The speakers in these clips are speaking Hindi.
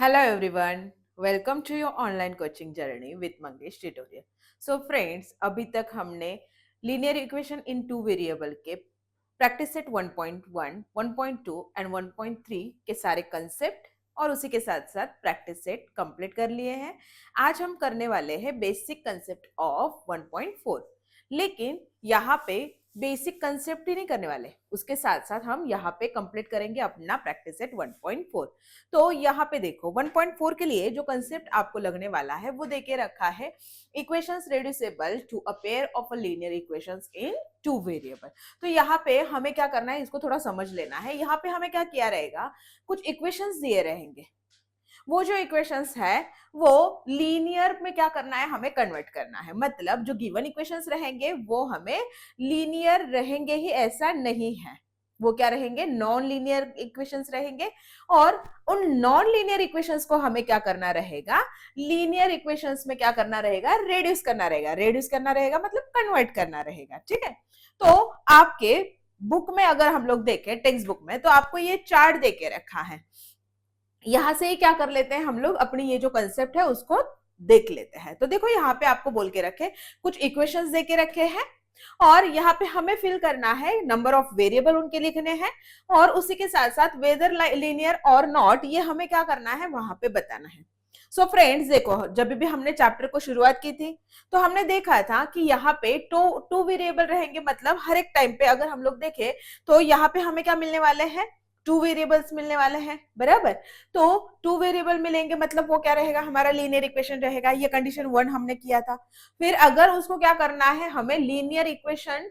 Hello everyone, welcome to your online coaching journey with Mangesh tutorial. So friends, अभी तक हमने linear equation in two variable के प्रैक्टिस सेट 1.1, 1.2 एंड 1.3 के सारे कंसेप्ट और उसी के साथ साथ प्रैक्टिस सेट कंप्लीट कर लिए हैं। आज हम करने वाले हैं बेसिक कंसेप्ट ऑफ 1.4, लेकिन यहाँ पे बेसिक कंसेप्ट ही नहीं करने वाले, उसके साथ साथ हम यहाँ पे कंप्लीट करेंगे अपना प्रैक्टिस सेट 1.4। तो यहाँ पे देखो 1.4 के लिए जो कंसेप्ट आपको लगने वाला है वो देके रखा है equations reducible to a pair of a linear equations in two variable. तो यहाँ पे हमें क्या करना है, इसको थोड़ा समझ लेना है। यहाँ पे हमें क्या किया रहेगा, कुछ इक्वेशंस दिए रहेंगे, वो जो इक्वेशंस है वो लीनियर में क्या करना है, हमें कन्वर्ट करना है। मतलब जो गिवन इक्वेशंस रहेंगे वो हमें लीनियर रहेंगे ही ऐसा नहीं है, वो क्या रहेंगे, नॉन लीनियर इक्वेशंस रहेंगे। और उन नॉन लीनियर इक्वेशंस को हमें क्या करना रहेगा, लीनियर इक्वेशंस में क्या करना रहेगा, रेड्यूस करना रहेगा। रेड्यूस करना रहेगा मतलब कन्वर्ट करना रहेगा, ठीक है। तो आपके बुक में अगर हम लोग देखें, टेक्स्ट बुक में, तो आपको ये चार्ट देके रखा है। यहां से ही क्या कर लेते हैं हम लोग, अपनी ये जो कंसेप्ट है उसको देख लेते हैं। तो देखो यहाँ पे आपको बोल के रखे, कुछ इक्वेशंस दे के रखे हैं और यहाँ पे हमें फिल करना है, नंबर ऑफ वेरिएबल उनके लिखने हैं और उसी के साथ साथ वेदर लीनियर और नॉट, ये हमें क्या करना है वहां पे बताना है। सो फ्रेंड्स देखो, जब भी हमने चैप्टर को शुरुआत की थी तो हमने देखा था कि यहाँ पे टू वेरिएबल रहेंगे। मतलब हर एक टाइम पे अगर हम लोग देखें तो यहाँ पे हमें क्या मिलने वाले हैं, टू वेरिएबल्स मिलने वाले हैं, बराबर। तो टू वेरिएबल मिलेंगे मतलब वो क्या रहेगा, हमारा लीनियर इक्वेशन रहेगा। ये कंडीशन 1 हमने किया था। फिर अगर उसको क्या करना है, हमें linear equation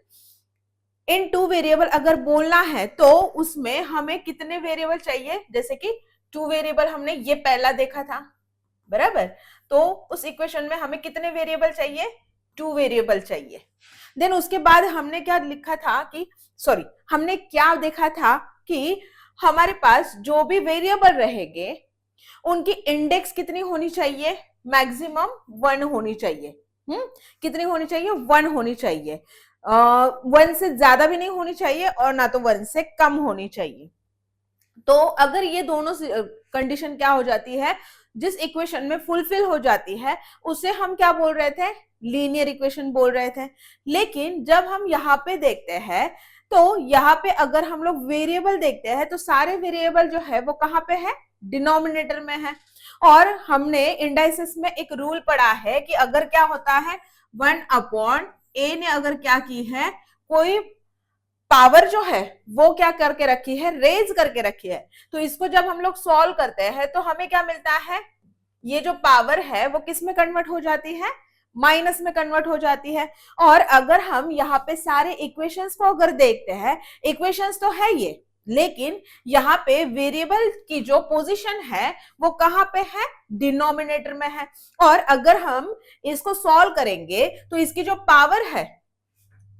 in two variable अगर बोलना है तो उसमें हमें कितने वेरिएबल चाहिए, जैसे कि टू वेरिएबल हमने ये पहला देखा था, बराबर। तो उस इक्वेशन में हमें कितने वेरिएबल चाहिए, टू वेरिएबल चाहिए। देन उसके बाद हमने क्या लिखा था कि हमने क्या देखा था कि हमारे पास जो भी वेरिएबल रहेंगे उनकी इंडेक्स कितनी होनी चाहिए, मैक्सिमम 1 होनी चाहिए। कितनी होनी चाहिए, 1 होनी चाहिए। 1 से ज्यादा भी नहीं होनी चाहिए और ना तो 1 से कम होनी चाहिए। तो अगर ये दोनों कंडीशन क्या हो जाती है, जिस इक्वेशन में फुलफिल हो जाती है, उसे हम क्या बोल रहे थे, लीनियर इक्वेशन बोल रहे थे। लेकिन जब हम यहाँ पे देखते हैं तो यहाँ पे अगर हम लोग वेरिएबल देखते हैं तो सारे वेरिएबल जो है वो कहाँ पे है, डिनोमिनेटर में है। और हमने इंडाइसिस में एक रूल पढ़ा है कि अगर क्या होता है, 1/a ने अगर क्या की है, कोई पावर जो है वो क्या करके रखी है, रेज करके रखी है, तो इसको जब हम लोग सॉल्व करते हैं तो हमें क्या मिलता है, ये जो पावर है वो किस में कन्वर्ट हो जाती है, माइनस में कन्वर्ट हो जाती है। और अगर हम यहाँ पे सारे इक्वेशंस को अगर देखते हैं, इक्वेशंस तो है ये, लेकिन यहाँ पे वेरिएबल की जो पोजीशन है वो कहाँ पे है, डिनोमिनेटर में है। और अगर हम इसको सॉल्व करेंगे तो इसकी जो पावर है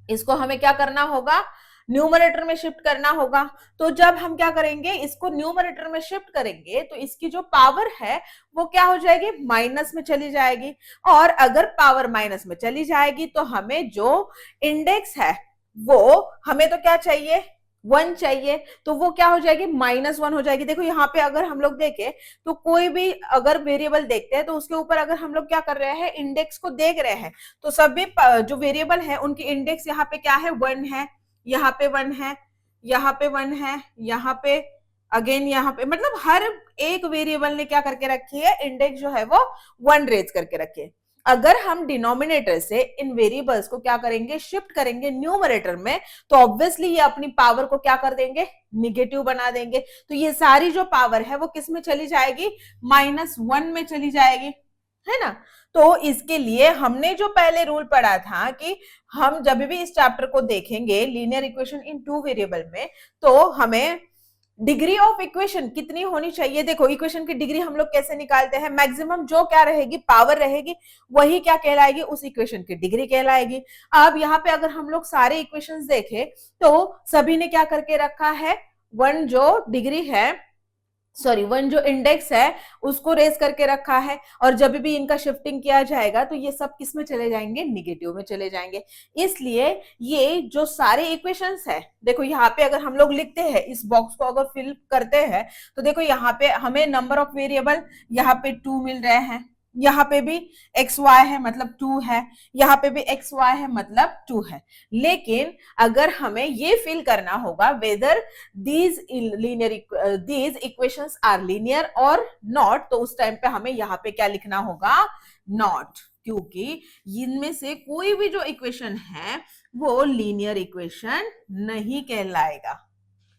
इसको हमें क्या करना होगा, न्यूमरेटर में शिफ्ट करना होगा। तो जब हम क्या करेंगे, इसको न्यूमरेटर में शिफ्ट करेंगे तो इसकी जो पावर है वो क्या हो जाएगी, माइनस में चली जाएगी। और अगर पावर माइनस में चली जाएगी तो हमें जो इंडेक्स है वो हमें तो क्या चाहिए, 1 चाहिए, तो वो क्या हो जाएगी, -1 हो जाएगी। देखो यहाँ पे अगर हम लोग देखें तो कोई भी अगर वेरिएबल देखते हैं तो उसके ऊपर अगर हम लोग क्या कर रहे हैं, इंडेक्स को देख रहे हैं, तो सभी जो वेरिएबल है उनकी इंडेक्स यहाँ पे क्या है, 1 है, यहाँ पे 1 है, यहाँ पे 1 है, यहाँ पे अगेन, यहाँ पे, मतलब हर एक वेरिएबल ने क्या करके रखी है, इंडेक्स जो है वो 1 रेज करके रखी है। अगर हम डिनोमिनेटर से इन वेरिएबल्स को क्या करेंगे, शिफ्ट करेंगे न्यूमरेटर में, तो ऑब्वियसली ये अपनी पावर को क्या कर देंगे, निगेटिव बना देंगे। तो ये सारी जो पावर है वो किस में चली जाएगी, -1 में चली जाएगी, है ना। तो इसके लिए हमने जो पहले रूल पढ़ा था कि हम जब भी इस चैप्टर को देखेंगे linear equation in two variable में, तो हमें डिग्री ऑफ इक्वेशन कितनी होनी चाहिए। देखो इक्वेशन की डिग्री हम लोग कैसे निकालते हैं, मैक्सिमम जो क्या रहेगी, पावर रहेगी, वही क्या कहलाएगी, उस इक्वेशन की डिग्री कहलाएगी। अब यहाँ पे अगर हम लोग सारे इक्वेशंस देखें तो सभी ने क्या करके रखा है, 1 जो डिग्री है सॉरी 1 जो इंडेक्स है उसको रेज करके रखा है, और जब भी इनका शिफ्टिंग किया जाएगा तो ये सब किस में चले जाएंगे, निगेटिव में चले जाएंगे। इसलिए ये जो सारे इक्वेशंस है, देखो यहाँ पे अगर हम लोग लिखते हैं, इस बॉक्स को अगर फिल करते हैं तो देखो यहाँ पे हमें नंबर ऑफ वेरिएबल यहाँ पे 2 मिल रहे हैं, यहाँ पे भी एक्स वाई है मतलब 2 है, यहाँ पे भी एक्स वाई है मतलब 2 है। लेकिन अगर हमें ये फिल करना होगा weather these these equations are linear or not, तो उस टाइम पे हमें यहाँ पे क्या लिखना होगा, नॉट, क्योंकि इनमें से कोई भी जो इक्वेशन है वो लीनियर इक्वेशन नहीं कहलाएगा।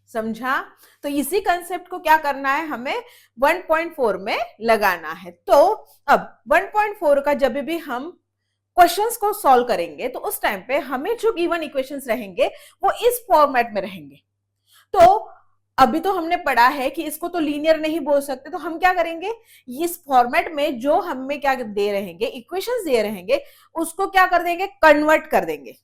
समझा? तो इसी कंसेप्ट को क्या करना है, हमें 1.4 में लगाना है। तो अब 1.4 का जब भी हम क्वेश्चंस को सॉल्व करेंगे तो उस टाइम पे हमें जो गिवन इक्वेशंस रहेंगे वो इस फॉर्मेट में रहेंगे। तो अभी तो हमने पढ़ा है कि इसको तो लीनियर नहीं बोल सकते, तो हम क्या करेंगे, इस फॉर्मेट में जो हमें क्या दे रहेंगे, इक्वेशंस दे रहेंगे, उसको क्या कर देंगे, कन्वर्ट कर देंगे।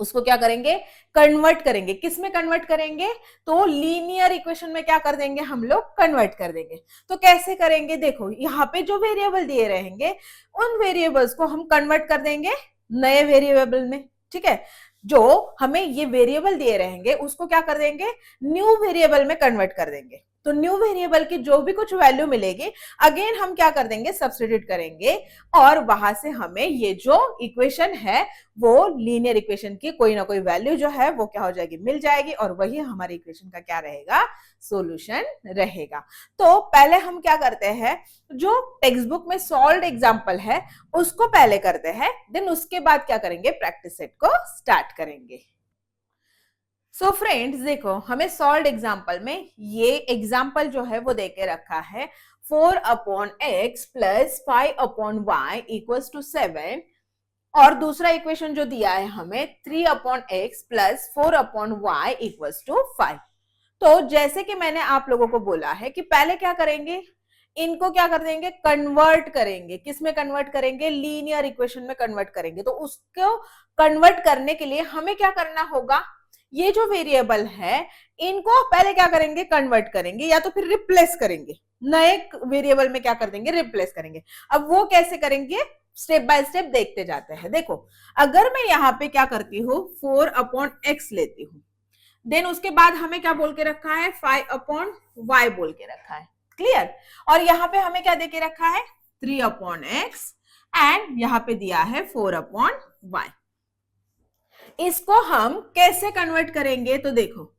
उसको क्या करेंगे, कन्वर्ट करेंगे। किस में कन्वर्ट करेंगे, तो लीनियर इक्वेशन में क्या कर देंगे, हम लोग कन्वर्ट कर देंगे। तो कैसे करेंगे, देखो यहाँ पे जो वेरिएबल दिए रहेंगे उन वेरिएबल्स को हम कन्वर्ट कर देंगे नए वेरिएबल में। ठीक है, जो हमें ये वेरिएबल दिए रहेंगे उसको क्या कर देंगे, न्यू वेरिएबल में कन्वर्ट कर देंगे। तो न्यू वेरिएबल की जो भी कुछ वैल्यू मिलेगी अगेन हम क्या कर देंगे, सब्स्टिट्यूट करेंगे, और वहां से हमें ये जो इक्वेशन है वो लीनियर इक्वेशन की कोई ना कोई वैल्यू जो है वो क्या हो जाएगी, मिल जाएगी, और वही हमारी इक्वेशन का क्या रहेगा, सॉल्यूशन रहेगा। तो पहले हम क्या करते हैं, जो टेक्स्ट बुक में सॉल्व्ड एग्जांपल है उसको पहले करते हैं, देन उसके बाद क्या करेंगे, प्रैक्टिस सेट को स्टार्ट करेंगे। सो फ्रेंड्स देखो, हमें सॉल्व्ड एग्जांपल में ये एग्जांपल जो है वो देके रखा है 4/x plus 5/y equals to 7, और दूसरा इक्वेशन जो दिया है हमें 3/x plus 4/y equals to 5। तो जैसे कि मैंने आप लोगों को बोला है कि पहले क्या करेंगे, इनको क्या कर देंगे, कन्वर्ट करेंगे। किस में कन्वर्ट करेंगे, लीनियर इक्वेशन में कन्वर्ट करेंगे। तो उसको कन्वर्ट करने के लिए हमें क्या करना होगा, ये जो वेरिएबल है इनको पहले क्या करेंगे, कन्वर्ट करेंगे, या तो फिर रिप्लेस करेंगे, नए वेरिएबल में क्या कर देंगे, रिप्लेस करेंगे। अब वो कैसे करेंगे, स्टेप बाय स्टेप देखते जाते हैं। देखो अगर मैं यहाँ पे क्या करती हूँ, 4/x लेती हूँ, देन उसके बाद हमें क्या बोल के रखा है, 5/y बोल के रखा है, क्लियर। और यहाँ पे हमें क्या देके रखा है, 3/x, एंड यहाँ पे दिया है 4/y। इसको हम कैसे कन्वर्ट करेंगे, तो देखो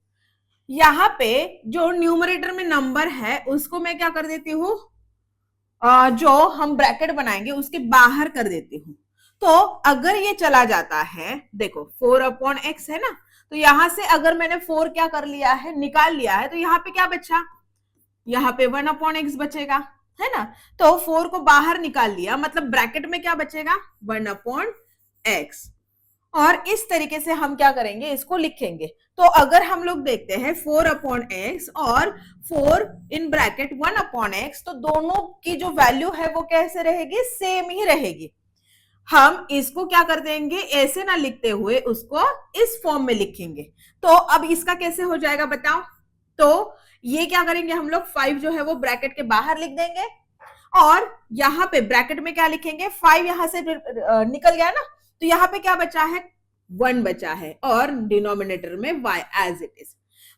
यहाँ पे जो न्यूमरेटर में नंबर है उसको मैं क्या कर देती हूँ, जो हम ब्रैकेट बनाएंगे उसके बाहर कर देती हूँ। तो अगर ये चला जाता है, देखो 4/x है ना, तो यहां से अगर मैंने 4 क्या कर लिया है, निकाल लिया है, तो यहाँ पे क्या बचा, यहाँ पे 1/x बचेगा, है ना। तो 4 को बाहर निकाल लिया, मतलब ब्रैकेट में क्या बचेगा, 1/x। और इस तरीके से हम क्या करेंगे, इसको लिखेंगे। तो अगर हम लोग देखते हैं 4/x और 4 इन ब्रैकेट 1/x, तो दोनों की जो वैल्यू है वो कैसे रहेगी, सेम ही रहेगी। हम इसको क्या कर देंगे, ऐसे ना लिखते हुए उसको इस फॉर्म में लिखेंगे। तो अब इसका कैसे हो जाएगा बताओ, तो ये क्या करेंगे हम लोग, 5 जो है वो ब्रैकेट के बाहर लिख देंगे, और यहाँ पे ब्रैकेट में क्या लिखेंगे, 5 यहां से निकल गया ना, तो यहाँ पे क्या बचा है, 1 बचा है, और डिनोमिनेटर में y एज इट इज।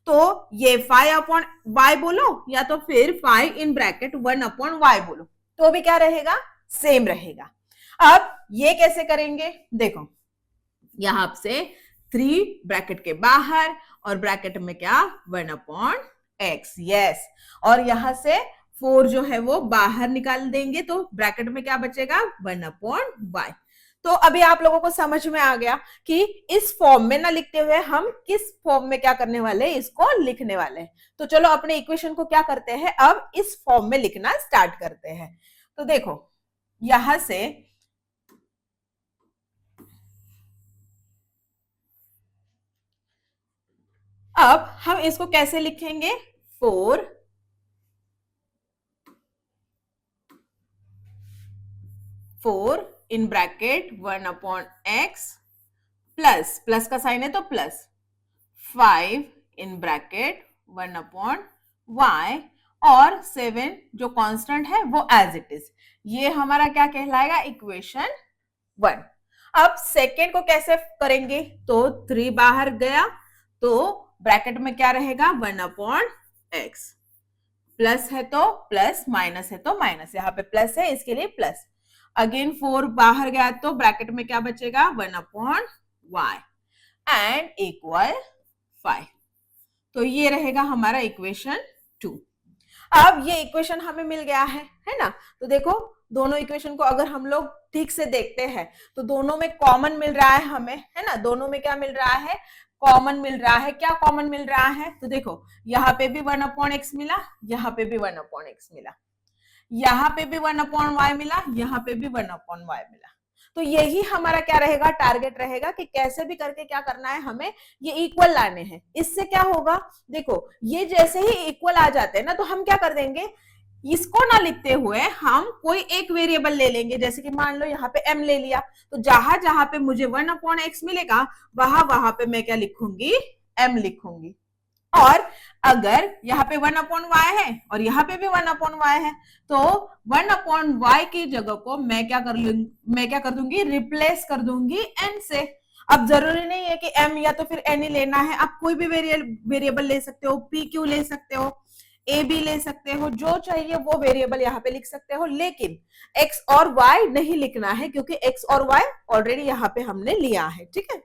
तो ये 5/y बोलो या तो फिर 5 इन ब्रैकेट 1/y बोलो, तो भी क्या रहेगा, सेम रहेगा। अब ये कैसे करेंगे, देखो यहां से 3 ब्रैकेट के बाहर और ब्रैकेट में क्या, 1/x, यस, और यहां से 4 जो है वो बाहर निकाल देंगे, तो ब्रैकेट में क्या बचेगा, 1/y। तो अभी आप लोगों को समझ में आ गया कि इस फॉर्म में ना लिखते हुए हम किस फॉर्म में क्या करने वाले हैं, इसको लिखने वाले हैं। तो चलो अपने इक्वेशन को क्या करते हैं, अब इस फॉर्म में लिखना स्टार्ट करते हैं। तो देखो यहां से अब हम इसको कैसे लिखेंगे, 4 in bracket 1/x plus, plus का साइन है तो प्लस 5 इन ब्रैकेट 1/y, और 7 जो कांस्टेंट है वो एज इट इज। ये हमारा क्या कहलाएगा, इक्वेशन 1। अब सेकेंड को कैसे करेंगे, तो 3 बाहर गया तो ब्रैकेट में क्या रहेगा, 1/x, प्लस है तो प्लस, माइनस है तो माइनस, यहाँ पे प्लस है इसके लिए प्लस। अगेन 4 बाहर गया तो ब्रैकेट में क्या बचेगा, 1/y एंड इक्वल 5। तो ये रहेगा हमारा इक्वेशन 2। अब ये इक्वेशन हमें मिल गया है ना। तो देखो दोनों इक्वेशन को अगर हम लोग ठीक से देखते हैं तो दोनों में कॉमन मिल रहा है हमें, है ना। दोनों में क्या मिल रहा है, कॉमन मिल रहा है। क्या कॉमन मिल रहा है, तो देखो यहाँ पे भी 1/x मिला, यहाँ पे भी 1/x मिला, यहाँ पे भी 1/y मिला, यहाँ पे भी 1/y मिला। तो यही हमारा क्या रहेगा, टारगेट रहेगा कि कैसे भी करके क्या करना है, हमें ये इक्वल लाने हैं। इससे क्या होगा, देखो ये जैसे ही इक्वल आ जाते हैं ना, तो हम क्या कर देंगे, इसको ना लिखते हुए हम कोई एक वेरिएबल ले लेंगे। जैसे कि मान लो यहाँ पे m ले लिया, तो जहां जहां पे मुझे 1/x मिलेगा वहां वहां पे मैं क्या लिखूंगी, m लिखूंगी। और अगर यहाँ पे 1/y है और यहाँ पे भी 1/y है, तो 1/y की जगह को मैं क्या कर दूंगी, रिप्लेस कर दूंगी n से। अब जरूरी नहीं है कि m या तो फिर n ही लेना है, आप कोई भी वेरिएबल ले सकते हो, p q ले सकते हो, a b ले सकते हो, जो चाहिए वो वेरिएबल यहाँ पे लिख सकते हो। लेकिन x और y नहीं लिखना है, क्योंकि x और y ऑलरेडी यहाँ पे हमने लिया है, ठीक है।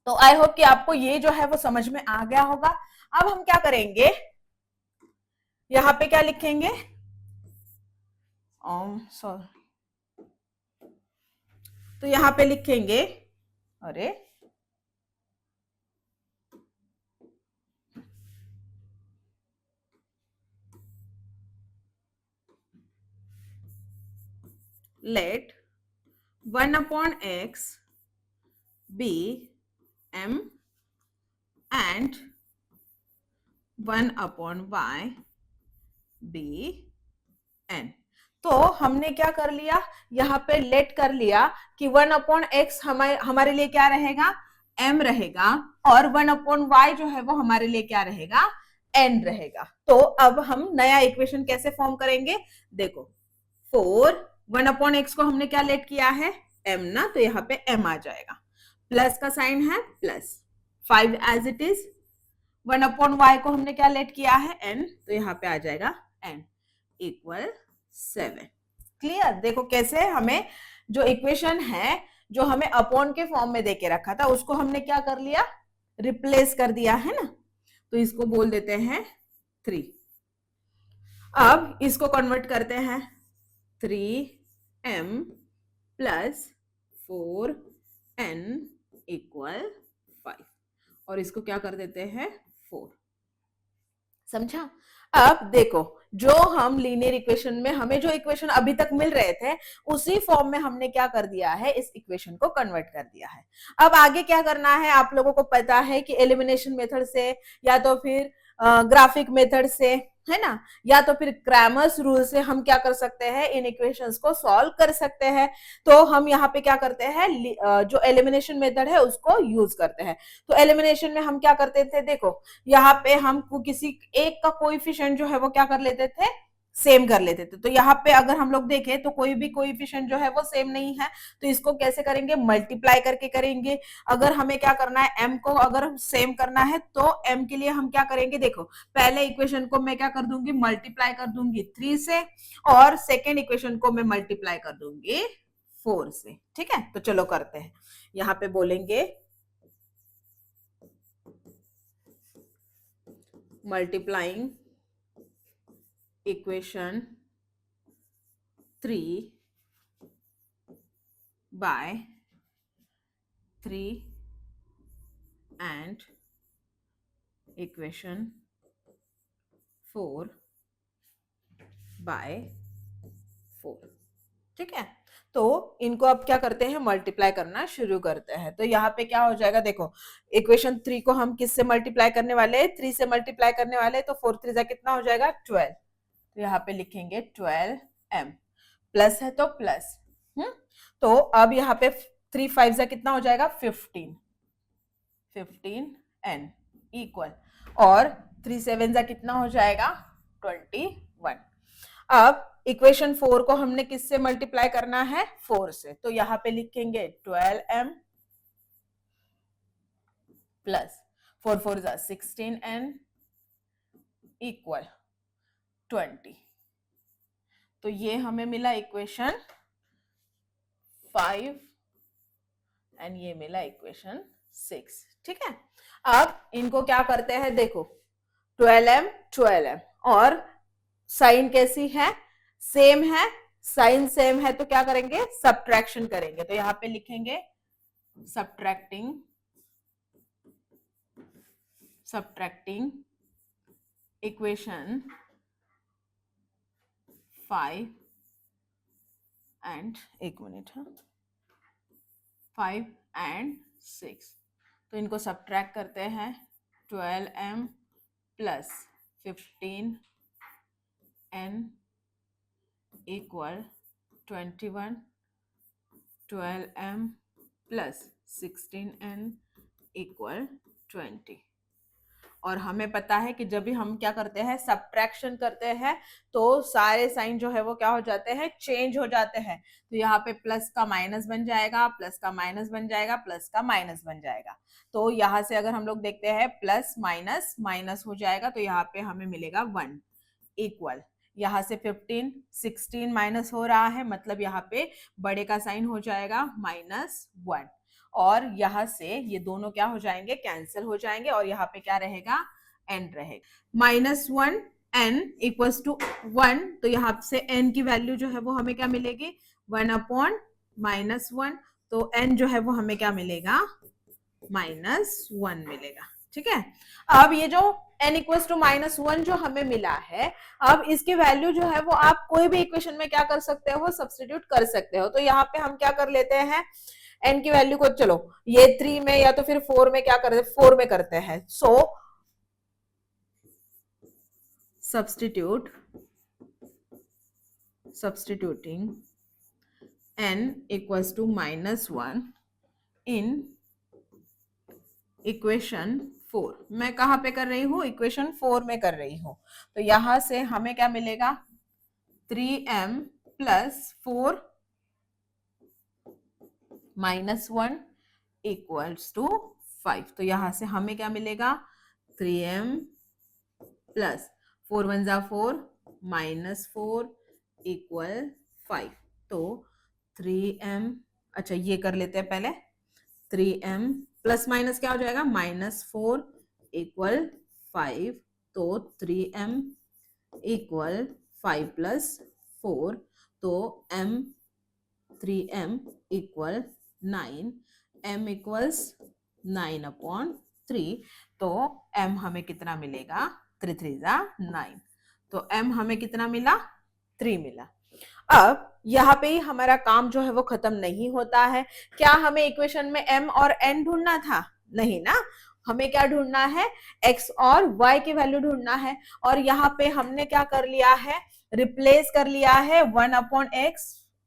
तो आई होप कि आपको ये जो है वो समझ में आ गया होगा। अब हम क्या करेंगे, यहां पे क्या लिखेंगे, सॉरी, तो यहां पे लिखेंगे, अरे late 1/x be m and 1/y be n। तो हमने क्या कर लिया, यहाँ पे लेट कर लिया कि 1/x हमारे लिए क्या रहेगा, m रहेगा, और 1/y जो है वो हमारे लिए क्या रहेगा, n रहेगा। तो अब हम नया इक्वेशन कैसे फॉर्म करेंगे, देखो 1/x को हमने क्या लेट किया है, m ना, तो यहाँ पे m आ जाएगा, प्लस का साइन है plus, 5 as it is. 1/y को हमने क्या लेट किया है, n, तो यहाँ पे आ जाएगा n इक्वल 7। क्लियर, देखो कैसे हमें जो इक्वेशन है, जो हमें अपॉन के फॉर्म में देके रखा था, उसको हमने क्या कर लिया, रिप्लेस कर दिया, है ना। तो इसको बोल देते हैं 3। अब इसको कन्वर्ट करते हैं, 3m प्लस 4n इक्वल 5, और इसको क्या कर देते हैं 4। समझा। अब देखो जो हम लीनियर इक्वेशन में हमें जो इक्वेशन अभी तक मिल रहे थे, उसी फॉर्म में हमने क्या कर दिया है, इस इक्वेशन को कन्वर्ट कर दिया है। अब आगे क्या करना है, आप लोगों को पता है कि एलिमिनेशन मेथड से या तो फिर ग्राफिक मेथड से, है ना, या तो फिर क्रैमर्स रूल से हम क्या कर सकते हैं, इन इक्वेशंस को सॉल्व कर सकते हैं। तो हम यहाँ पे क्या करते हैं, जो एलिमिनेशन मेथड है उसको यूज करते हैं। तो एलिमिनेशन में हम क्या करते थे, देखो यहाँ पे हम किसी एक का कोएफिशिएंट जो है वो क्या कर लेते थे, सेम कर लेते थे। तो यहाँ पे अगर हम लोग देखें तो कोई भी कोएफिशिएंट जो है वो सेम नहीं है, तो इसको कैसे करेंगे, मल्टीप्लाई करके करेंगे। अगर हमें क्या करना है, m को अगर सेम करना है तो m के लिए हम क्या करेंगे, देखो पहले इक्वेशन को मैं क्या कर दूंगी, मल्टीप्लाई कर दूंगी 3 से, और सेकेंड इक्वेशन को मैं मल्टीप्लाई कर दूंगी 4 से। ठीक है, तो चलो करते हैं। यहाँ पे बोलेंगे multiplying equation 3 by 3 and equation 4 by 4। ठीक है, तो इनको अब क्या करते हैं, मल्टीप्लाई करना शुरू करते हैं। तो यहाँ पे क्या हो जाएगा, देखो इक्वेशन 3 को हम किससे मल्टीप्लाई करने वाले हैं, 3 से मल्टीप्लाई करने वाले, तो 4 3 कितना हो जाएगा 12। तो यहाँ पे लिखेंगे 12m, प्लस है तो प्लस, तो अब यहाँ पे 3 5 कितना हो जाएगा 15n इक्वल, और 3 7 कितना हो जाएगा 21। अब इक्वेशन 4 को हमने किससे मल्टीप्लाई करना है? 4 से। तो यहाँ पे लिखेंगे 12m प्लस 4 4 जा 16n इक्वल 20। तो ये हमें मिला इक्वेशन 5 एंड ये मिला इक्वेशन 6। ठीक है, अब इनको क्या करते हैं, देखो 12m 12m और साइन कैसी है? सेम है। साइन सेम है तो क्या करेंगे? सब्ट्रैक्शन करेंगे। तो यहां पे लिखेंगे subtracting equation 5 and 1 minute, 5 and 6। तो इनको सब्ट्रैक्ट करते हैं। 12m plus 15n equal 21, 12m plus 16n equal 20। और हमें पता है कि जब भी हम क्या करते हैं, सब्ट्रैक्शन करते हैं, तो सारे साइन जो है वो क्या हो जाते हैं? चेंज हो जाते हैं। तो यहाँ पे प्लस का माइनस बन जाएगा, प्लस का माइनस बन जाएगा, प्लस का माइनस बन जाएगा। तो यहाँ से अगर हम लोग देखते हैं प्लस माइनस माइनस हो जाएगा, तो यहाँ पे हमें मिलेगा 1 इक्वल, यहाँ से 15 16 माइनस हो रहा है, मतलब यहाँ पे बड़े का साइन हो जाएगा -1। और यहाँ से ये दोनों क्या हो जाएंगे? कैंसिल हो जाएंगे। और यहाँ पे क्या रहेगा? n रहेगा। -1 n इक्वल्स टू 1। तो यहाँ से n की वैल्यू जो है वो हमें क्या मिलेगी? 1 अपॉन -1। तो n जो है वो हमें क्या मिलेगा? -1 मिलेगा। ठीक है, अब ये जो n इक्वल्स टू -1 जो हमें मिला है, अब इसकी वैल्यू जो है वो आप कोई भी इक्वेशन में क्या कर सकते हो? सब्स्टिट्यूट कर सकते हो। तो यहाँ पे हम क्या कर लेते हैं? n की वैल्यू को, चलो ये 3 में या तो फिर 4 में क्या करते हैं? 4 में करते हैं। सो substituting n equals to -1 in equation 4। मैं कहां पे कर रही हूं? इक्वेशन 4 में कर रही हूं। तो यहां से हमें क्या मिलेगा? 3m plus 4 -1 equals to 5। तो यहां से हमें क्या मिलेगा? 3m प्लस 4 1 जा 4 -4 इक्वल 5। तो 3m, अच्छा ये कर लेते हैं पहले। 3m प्लस माइनस क्या हो जाएगा? -4 इक्वल 5। तो 3m इक्वल 5 प्लस 4। तो m 3m equal 9। m equals 9 upon 3। तो m हमें कितना मिलेगा? 3 3 जा 9। तो m हमें कितना मिला? 3 मिला। अब यहाँ पे ही हमारा काम जो है वो खत्म नहीं होता है। क्या हमें इक्वेशन में m और n ढूंढना था? नहीं ना, हमें क्या ढूंढना है? x और y की वैल्यू ढूंढना है। और यहाँ पे हमने क्या कर लिया है? रिप्लेस कर लिया है 1 अपॉन x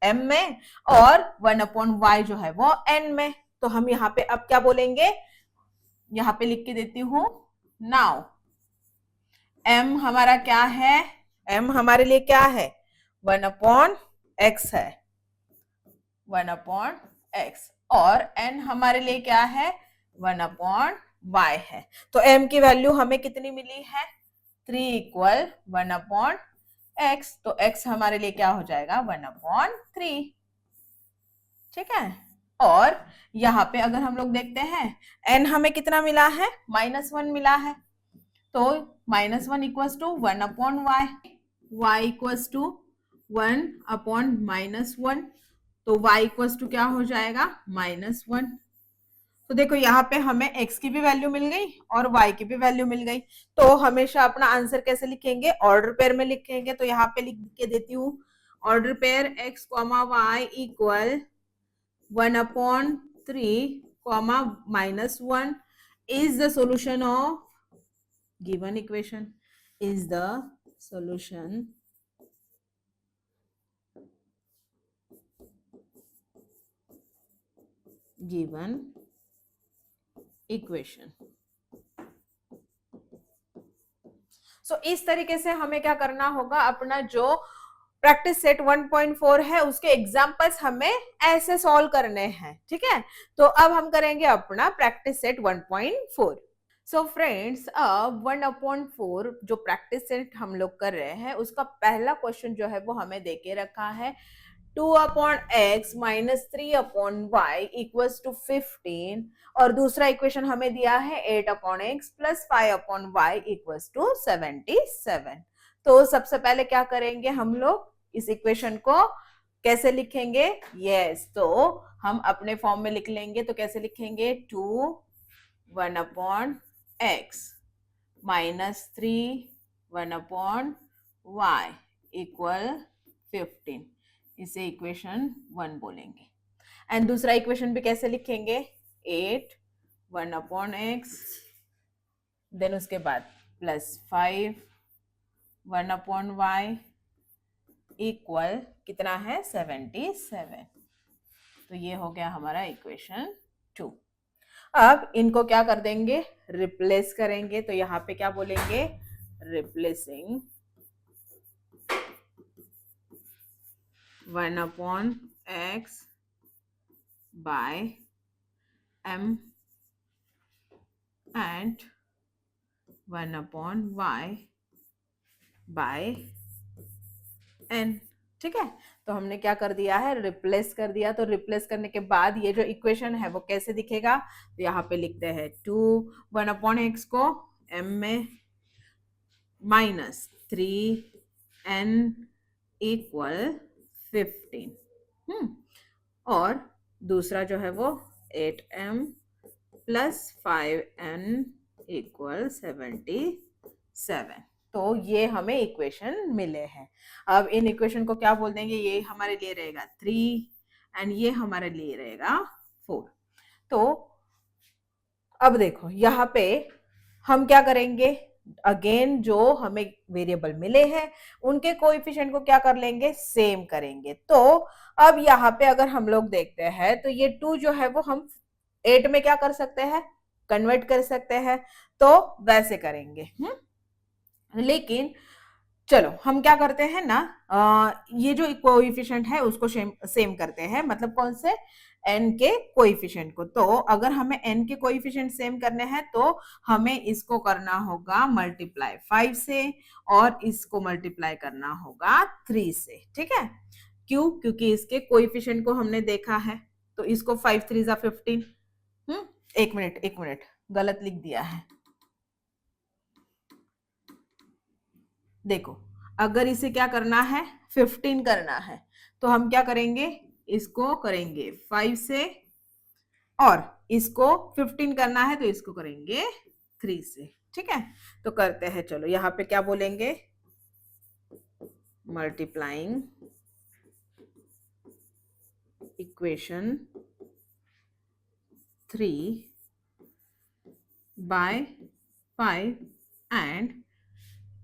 m में और 1 अपॉन y जो है वो n में। तो हम यहाँ पे अब क्या बोलेंगे? यहाँ पे लिख के देती हूं। नाउ m हमारा क्या है? m हमारे लिए क्या है? 1 अपॉन x है, 1 अपॉन x। और n हमारे लिए क्या है? 1 अपॉन y है। तो m की वैल्यू हमें कितनी मिली है? 3 इक्वल 1 अपॉन x। तो x हमारे लिए क्या हो जाएगा? 1 अपॉन 3। ठीक है, और यहाँ पे अगर हम लोग देखते हैं n हमें कितना मिला है? -1 मिला है। तो -1 equals to 1 upon y, y equals to 1 upon -1। तो y इक्वल्स टू क्या हो जाएगा? -1। तो देखो यहाँ पे हमें x की भी वैल्यू मिल गई और y की भी वैल्यू मिल गई। तो हमेशा अपना आंसर कैसे लिखेंगे? ऑर्डर पेयर में लिखेंगे। तो यहाँ पे लिख के देती हूँ order pair x, y equal 1 upon 3, -1 is the solution of given equation, is the solution given equation। सो इस तरीके से हमें क्या करना होगा, अपना जो प्रैक्टिस सेट 1.4 है उसके एग्जाम्पल्स हमें ऐसे सॉल्व करने हैं, ठीक है। तो अब हम करेंगे अपना प्रैक्टिस सेट 1.4। सो फ्रेंड्स, अब 1/4 जो प्रैक्टिस सेट हम लोग कर रहे हैं उसका पहला क्वेश्चन जो है वो हमें देके रखा है 2/x minus 3/y equals to 15, और दूसरा इक्वेशन हमें दिया है 8/x plus 5/y equals to 77। तो सबसे पहले क्या करेंगे हम लोग, इस इक्वेशन को कैसे लिखेंगे? यस, तो हम अपने फॉर्म में लिख लेंगे। तो कैसे लिखेंगे? 1/x माइनस 1/y इक्वल 15, इसे इक्वेशन 1 बोलेंगे। एंड दूसरा इक्वेशन भी कैसे लिखेंगे? 8 1/x, देन उसके बाद प्लस 5 1/y इक्वल कितना है? 77। तो ये हो गया हमारा इक्वेशन 2। अब इनको क्या कर देंगे? रिप्लेस करेंगे। तो यहाँ पे क्या बोलेंगे? Replacing 1/x by m and 1/y by n, ठीक है। तो हमने क्या कर दिया है? रिप्लेस कर दिया। तो रिप्लेस करने के बाद ये जो इक्वेशन है वो कैसे दिखेगा? तो यहाँ पे लिखते हैं 1/x को m में माइनस 3n इक्वल 15, और दूसरा जो है वो 8m प्लस 5n इक्वल 77। तो ये हमें इक्वेशन मिले हैं। अब इन इक्वेशन को क्या बोल देंगे? ये हमारे लिए रहेगा 3 एंड ये हमारे लिए रहेगा 4। तो अब देखो यहाँ पे हम क्या करेंगे? अगेन जो हमें वेरिएबल मिले हैं उनके कोएफिशिएंट को क्या कर लेंगे? सेम करेंगे। तो अब यहाँ पे अगर हम लोग देखते हैं तो ये 2 जो है वो हम 8 में क्या कर सकते हैं? कन्वर्ट कर सकते हैं। तो वैसे करेंगे। लेकिन चलो हम क्या करते हैं ना, ये जो कोएफिशिएंट है उसको सेम करते हैं। मतलब कौन से? n के कोएफिशिएंट को। तो अगर हमें n के कोएफिशिएंट सेम करने हैं तो हमें इसको करना होगा मल्टीप्लाई 5 से, और इसको मल्टीप्लाई करना होगा 3 से, ठीक है। क्यों? क्योंकि इसके कोएफिशिएंट को हमने देखा है। तो इसको 5 3 जा 15। एक मिनट, गलत लिख दिया है। देखो, अगर इसे क्या करना है? 15 करना है तो हम क्या करेंगे? इसको करेंगे 5 से, और इसको 15 करना है तो इसको करेंगे 3 से, ठीक है। तो करते हैं, चलो यहाँ पे क्या बोलेंगे? Multiplying equation 3 by 5 and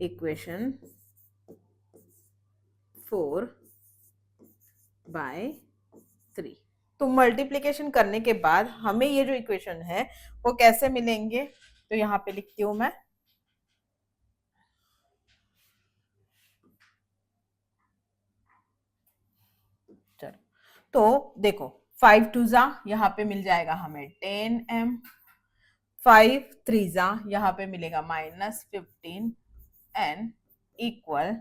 equation 4 by 3। तो मल्टीप्लिकेशन करने के बाद हमें ये जो इक्वेशन है वो कैसे मिलेंगे? तो यहाँ पे लिखती हूं मैं, चलो। तो देखो 5 2 जा यहाँ पे मिल जाएगा हमें 10m, 5 3 जा यहाँ पे मिलेगा माइनस 15n इक्वल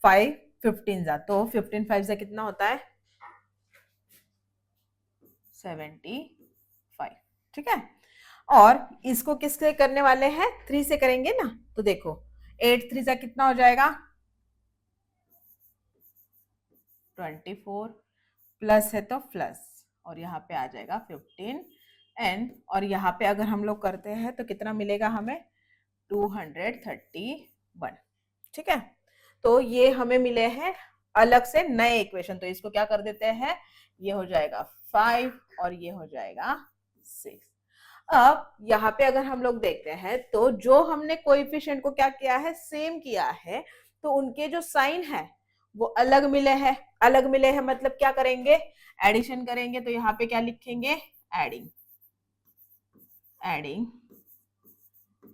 5 15 जा, तो 15 5 जा कितना होता है? 75, ठीक है। और इसको किससे करने वाले हैं? 3 से करेंगे ना। तो देखो 8 3 जा कितना हो जाएगा? 24, प्लस है तो प्लस, और यहाँ पे आ जाएगा 15n, और यहाँ पे अगर हम लोग करते हैं तो कितना मिलेगा हमें? 231, ठीक है। तो ये हमें मिले हैं अलग से नए इक्वेशन। तो इसको क्या कर देते हैं? ये हो जाएगा 5 और ये हो जाएगा 6। अब यहाँ पे अगर हम लोग देखते हैं तो जो हमने कोएफिशिएंट को क्या किया है? सेम किया है। तो उनके जो साइन है वो अलग मिले हैं। अलग मिले हैं मतलब क्या करेंगे? एडिशन करेंगे। तो यहाँ पे क्या लिखेंगे? Adding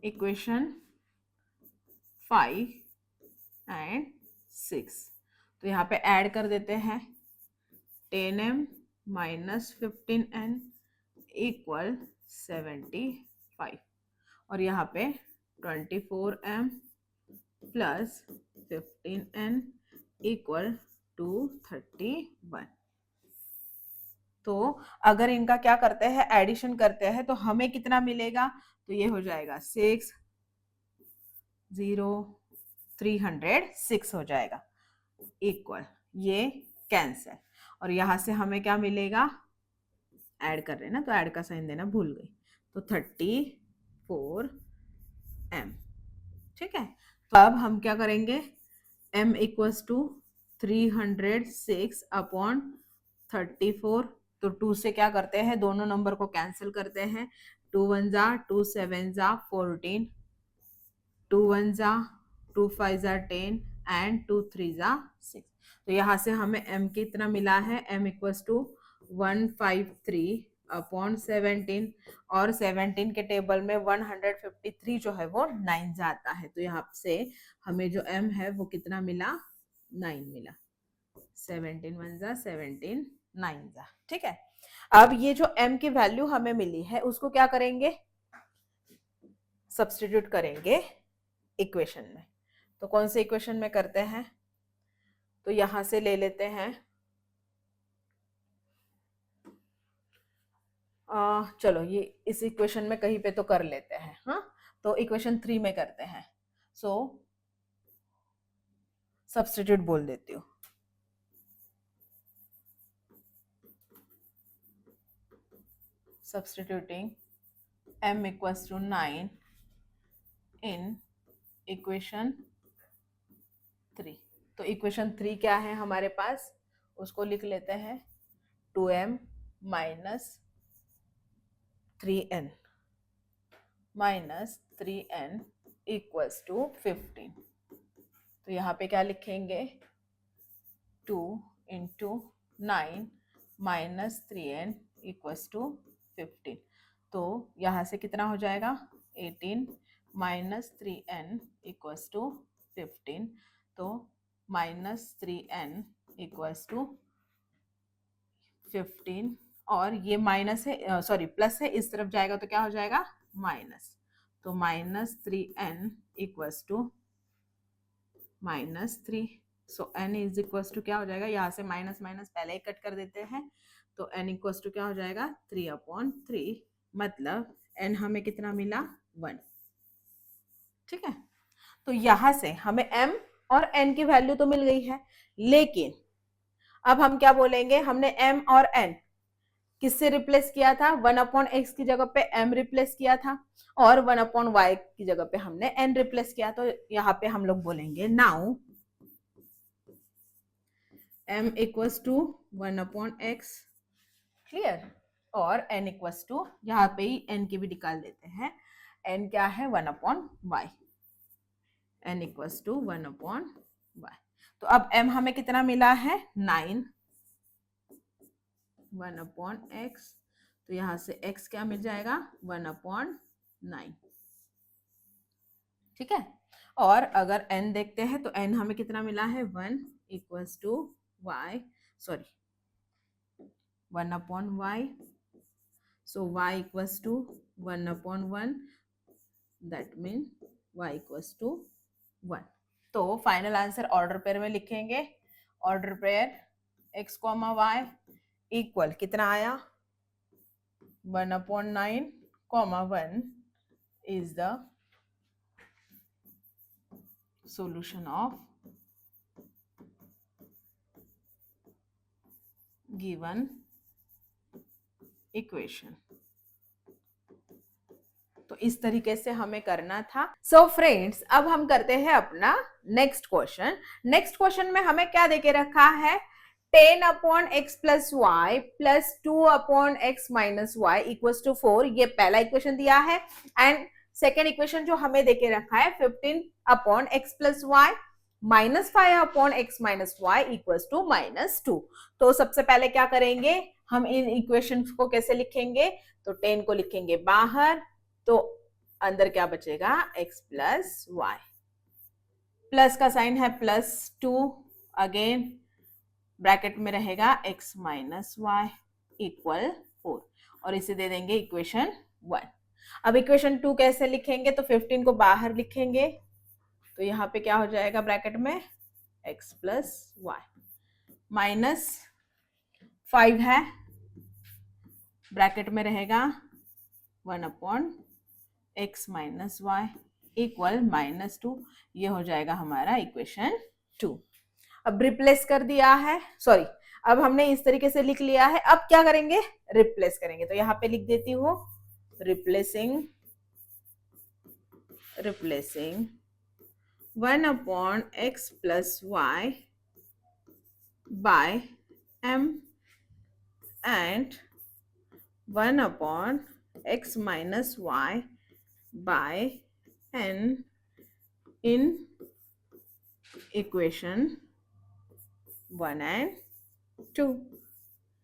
equation 5 and 6। तो यहाँ पे ऐड कर देते हैं 10m माइनस 15n इक्वल 75, और यहाँ पे 24m प्लस 15n इक्वल 231। तो अगर इनका क्या करते हैं, एडिशन करते हैं, तो हमें कितना मिलेगा, तो ये हो जाएगा 6 0 306 हो जाएगा इक्वल, ये कैंसिल, और यहां से हमें क्या मिलेगा, ऐड कर रहे हैं ना तो ऐड का साइन देना भूल गई, तो 34m। ठीक है, तो अब हम क्या करेंगे, m इक्वल्स टू 306 अपॉन 34, तो 2 से क्या करते हैं, दोनों नंबर को कैंसिल करते हैं, 2 1 जा 2 7 जा 14, 2 1 जा 2 5 जा 10 एंड 2 3 जा 6। तो यहाँ से हमें m कितना मिला है, m इक्वल्स टू 153 अपॉन 17, और 17 के टेबल में 153 जो है वो 9 जाता है, तो यहाँ से हमें जो m है वो कितना मिला, 9 मिला, 17 1 जा 17 9 जा। ठीक है, अब ये जो m की वैल्यू हमें मिली है उसको क्या करेंगे, सब्स्टिट्यूट करेंगे इक्वेशन में। तो कौन से इक्वेशन में करते हैं, तो यहां से ले लेते हैं, चलो ये इस इक्वेशन में कहीं पे तो कर लेते हैं, हाँ, तो इक्वेशन 3 में करते हैं। सो सब्स्टिट्यूट बोल देती हूँ, substituting m equals to 9 in equation 3। तो इक्वेशन 3 क्या है हमारे पास, उसको लिख लेते हैं 2m minus 3n minus 3n equals to 15। तो यहाँ पे क्या लिखेंगे, 2 into 9 minus 3n equals to 15। तो यहाँ से कितना हो जाएगा, 18 माइनस 3n इक्वल्स टू 15। तो माइनस 3n इक्वल्स टू 15, और ये माइनस है, सॉरी प्लस है, इस तरफ जाएगा तो क्या हो जाएगा, माइनस। तो minus 3n equals to minus 3। So n is equals to क्या हो जाएगा, यहाँ से माइनस माइनस पहले ही कट कर देते हैं, तो n इक्वल्स टू क्या हो जाएगा, 3/3, मतलब n हमें कितना मिला, 1। ठीक है, तो यहां से हमें m और n की वैल्यू तो मिल गई है, लेकिन अब हम क्या बोलेंगे, हमने m और n किससे रिप्लेस किया था, 1/x की जगह पे m रिप्लेस किया था, और 1/y की जगह पे हमने n रिप्लेस किया। तो यहाँ पे हम लोग बोलेंगे now m equals to 1/x, clear, और n इक्वल्स टू, यहाँ पे ही n की भी निकाल देते हैं, n क्या है, 1/y, n equals to 1/y। तो अब m हमें कितना मिला है, 9, 1/x, तो यहाँ से x क्या मिल जाएगा, 1/9। ठीक है, और अगर n देखते हैं तो n हमें कितना मिला है, 1 equals to y, sorry 1/y, so y equals to 1/1, that mean y equals to 1। तो फाइनल आंसर ऑर्डर पेयर में लिखेंगे, order pair x, y equal कितना आया, 1/9, 1 is the solution of given equation. तो इस तरीके से हमें करना था। सो फ्रेंड्स, अब हम करते हैं अपना नेक्स्ट क्वेश्चन। नेक्स्ट क्वेश्चन में हमें क्या देके रखा है, 10/x plus y plus 2/x minus y equals to 4, ये पहला इक्वेशन दिया है। एंड सेकेंड इक्वेशन जो हमें देके रखा है 15/x plus y minus 5/x minus y equals to -2। तो सबसे पहले क्या करेंगे, हम इन इक्वेशंस को कैसे लिखेंगे, तो 10 को लिखेंगे बाहर, तो अंदर क्या बचेगा, x प्लस वाई। प्लस का साइन है +2, अगेन ब्रैकेट में रहेगा x माइनस वाई इक्वल 4, और इसे दे देंगे इक्वेशन 1। अब इक्वेशन 2 कैसे लिखेंगे, तो 15 को बाहर लिखेंगे, तो यहाँ पे क्या हो जाएगा ब्रैकेट में x प्लस वाई माइनस 5 है, ब्रैकेट में रहेगा 1/x माइनस वाई इक्वल -2, ये हो जाएगा हमारा इक्वेशन 2। अब रिप्लेस कर दिया है, सॉरी, अब हमने इस तरीके से लिख लिया है, अब क्या करेंगे, रिप्लेस करेंगे। तो यहाँ पे लिख देती हूँ replacing 1/x plus y by m and 1/x minus y by n in equation 1 and 2।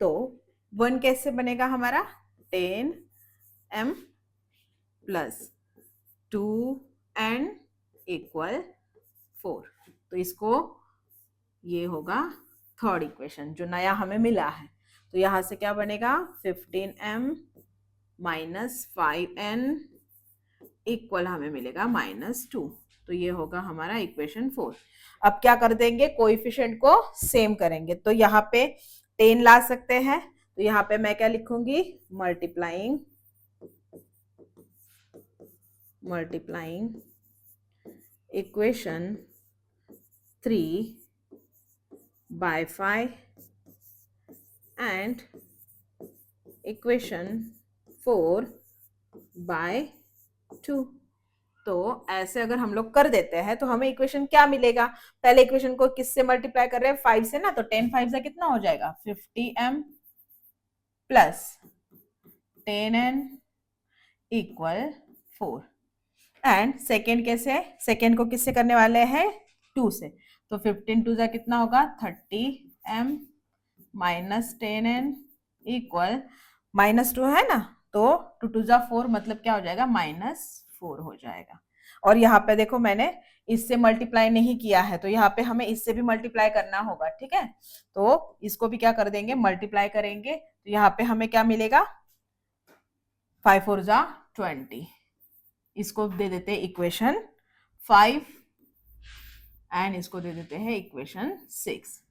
तो 1 कैसे बनेगा हमारा, 10m प्लस 2n इक्वल 4। तो इसको, ये होगा थर्ड इक्वेशन जो नया हमें मिला है। तो यहाँ से क्या बनेगा, 15m माइनस 5n इक्वल हमें मिलेगा -2। तो ये होगा हमारा इक्वेशन 4। अब क्या कर देंगे, कोएफिशिएंट को सेम करेंगे। तो यहाँ पे 10 ला सकते हैं, तो यहाँ पे मैं क्या लिखूंगी, multiplying equation 3 by 5 and equation 4 by 2। तो ऐसे अगर हम लोग कर देते हैं तो हमें इक्वेशन क्या मिलेगा, पहले इक्वेशन को किससे मल्टीप्लाई कर रहे हैं, 5 से ना, तो 10 5 से कितना हो जाएगा, 50m plus 10n equal 4। And second कैसे, सेकेंड को किससे करने वाले हैं, 2 से, तो 15 2 जा कितना होगा, 30m माइनस 10n इक्वल -2 है ना, तो 2 2 जा 4, मतलब क्या हो जाएगा, -4 हो जाएगा। और यहाँ पे देखो मैंने इससे मल्टीप्लाई नहीं किया है, तो यहाँ पे हमें इससे भी मल्टीप्लाई करना होगा, ठीक है। तो इसको भी क्या कर देंगे, मल्टीप्लाई करेंगे, तो यहाँ पे हमें क्या मिलेगा, 5 4 जा 20, इसको दे देते हैं इक्वेशन 5 एंड इसको दे देते हैं इक्वेशन 6।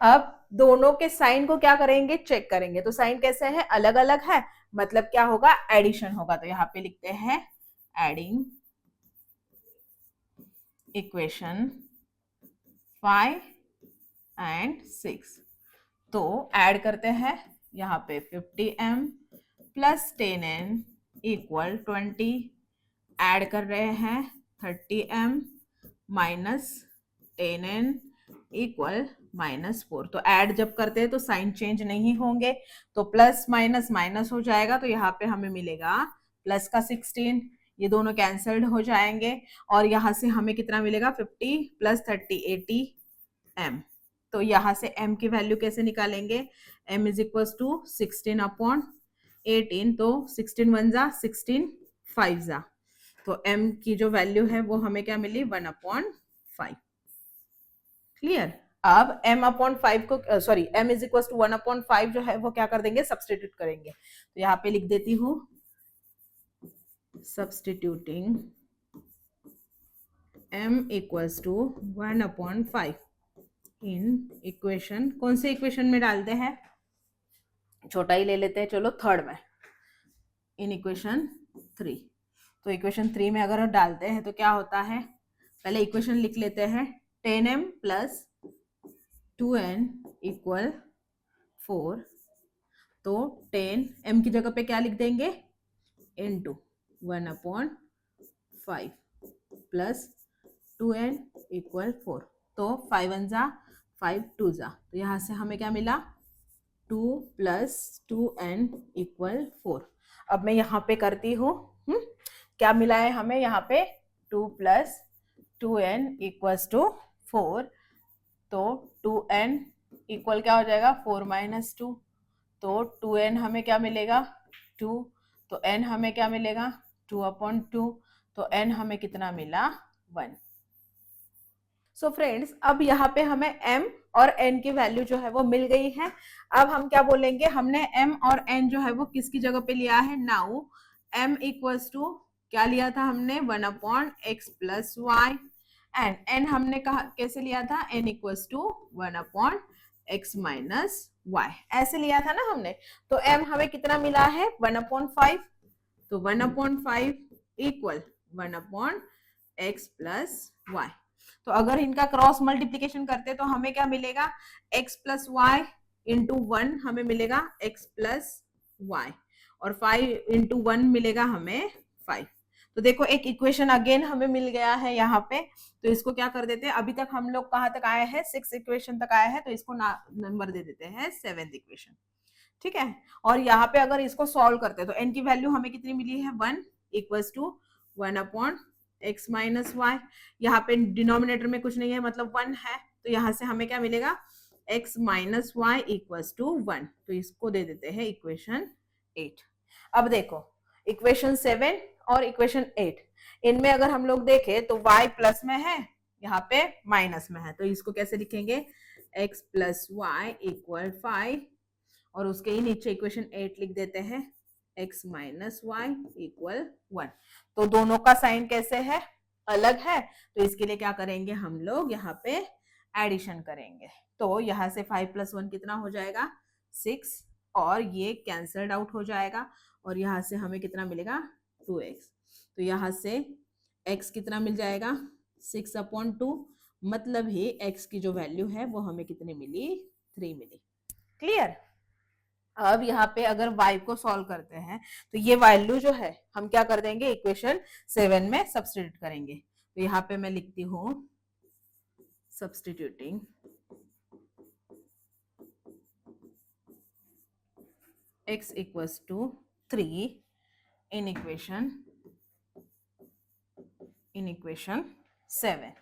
अब दोनों के साइन को क्या करेंगे, चेक करेंगे। तो साइन कैसे है, अलग अलग है, मतलब क्या होगा, एडिशन होगा। तो यहाँ पे लिखते हैं एडिंग इक्वेशन 5 एंड 6। तो ऐड करते हैं, यहाँ पे 50m plus 10n equal 20, add कर रहे हैं 30m माइनस 10n इक्वल -4। तो ऐड जब करते हैं तो साइन चेंज नहीं होंगे, तो प्लस माइनस माइनस हो जाएगा। तो यहाँ पे हमें मिलेगा प्लस का 16, ये दोनों कैंसल्ड हो जाएंगे, और यहाँ से हमें कितना मिलेगा, 50 प्लस 30 80m। तो यहाँ से m की वैल्यू कैसे निकालेंगे, m इज इक्वल टू 16/18, तो 16 1 जा 16 5 जा, तो m की जो वैल्यू है वो हमें क्या मिली, 1/5। क्लियर। अब m/5 को, sorry, m is equal to 1/5 जो है वो क्या कर देंगे, सब्सटीट्यूट करेंगे। तो यहाँ पे लिख देती हूँ, substituting m equals to 1/5 in equation, कौन से इक्वेशन में डालते हैं, छोटा ही ले लेते हैं, चलो थर्ड में, इन इक्वेशन 3। तो इक्वेशन 3 में अगर डालते हैं तो क्या होता है, पहले इक्वेशन लिख लेते हैं, 10m प्लस 2n इक्वल 4। तो 10 m की जगह पे क्या लिख देंगे, इनटू 1/5 प्लस 2n इक्वल 4। तो 5 1 जा 5 2 जा, तो यहाँ से हमें क्या मिला, 2 प्लस 2n इक्वल 4। अब मैं यहाँ पे करती हूँ, क्या मिला है हमें यहाँ पे, 2 प्लस 2n इक्वल्स टू 4। तो 2n इक्वल क्या हो जाएगा, 4 माइनस 2, तो 2n हमें क्या मिलेगा, 2, तो n हमें क्या मिलेगा, 2/2, तो n हमें कितना मिला, 1। सो फ्रेंड्स, अब यहाँ पे हमें m और n की वैल्यू जो है वो मिल गई है। अब हम क्या बोलेंगे, हमने m और n जो है वो किसकी जगह पे लिया है, नाउ m इक्वल्स टू क्या लिया था हमने, 1/x plus Y, and n हमने कहा कैसे लिया था, n equals to 1/x minus y, ऐसे लिया था ना हमने। तो m हमें कितना मिला है, 1/5, तो 1/5 इक्वल 1/x प्लस वाई। तो अगर इनका क्रॉस मल्टीप्लीकेशन करते तो हमें क्या मिलेगा, x प्लस वाई इंटू 1 हमें मिलेगा x प्लस वाई, और 5 इंटू 1 मिलेगा हमें 5। तो देखो एक इक्वेशन अगेन हमें मिल गया है यहाँ पे। तो इसको क्या कर देते हैं, अभी तक हम लोग कहाँ तक आए हैं, 6 इक्वेशन तक आए हैं, तो इसको नंबर दे देते हैं 7th इक्वेशन, ठीक है। और यहाँ पे अगर इसको सॉल्व करते हैं तो n की वैल्यू हमें कितनी मिली है, 1 equals to 1/x minus Y. यहाँ पे डिनोमिनेटर में कुछ नहीं है, मतलब 1 है, तो यहाँ से हमें क्या मिलेगा, x minus y equals to 1। तो इसको दे देते हैं इक्वेशन 8। अब देखो इक्वेशन 7 और इक्वेशन 8, इनमें अगर हम लोग देखें तो y प्लस में है, यहाँ पे माइनस में है, तो इसको कैसे लिखेंगे, x प्लस वाई इक्वल 5, और उसके ही नीचे इक्वेशन 8 लिख देते हैं, x माइनस वाई इक्वल 1। तो दोनों का साइन कैसे है, अलग है, तो इसके लिए क्या करेंगे हम लोग, यहाँ पे एडिशन करेंगे। तो यहाँ से 5 प्लस 1 कितना हो जाएगा, 6, और ये कैंसल्ड आउट हो जाएगा, और यहाँ से हमें कितना मिलेगा, 2x। तो यहाँ से x कितना मिल जाएगा, 6/2, मतलब ही x की जो वैल्यू है वो हमें कितनी मिली, 3 मिली। क्लियर। अब यहाँ पे अगर y को सॉल्व करते हैं तो ये वैल्यू जो है हम क्या कर देंगे, इक्वेशन 7 में सब्स्टिट्यूट करेंगे। तो यहाँ पे मैं लिखती हूँ substituting x equals to 3 in equation 7।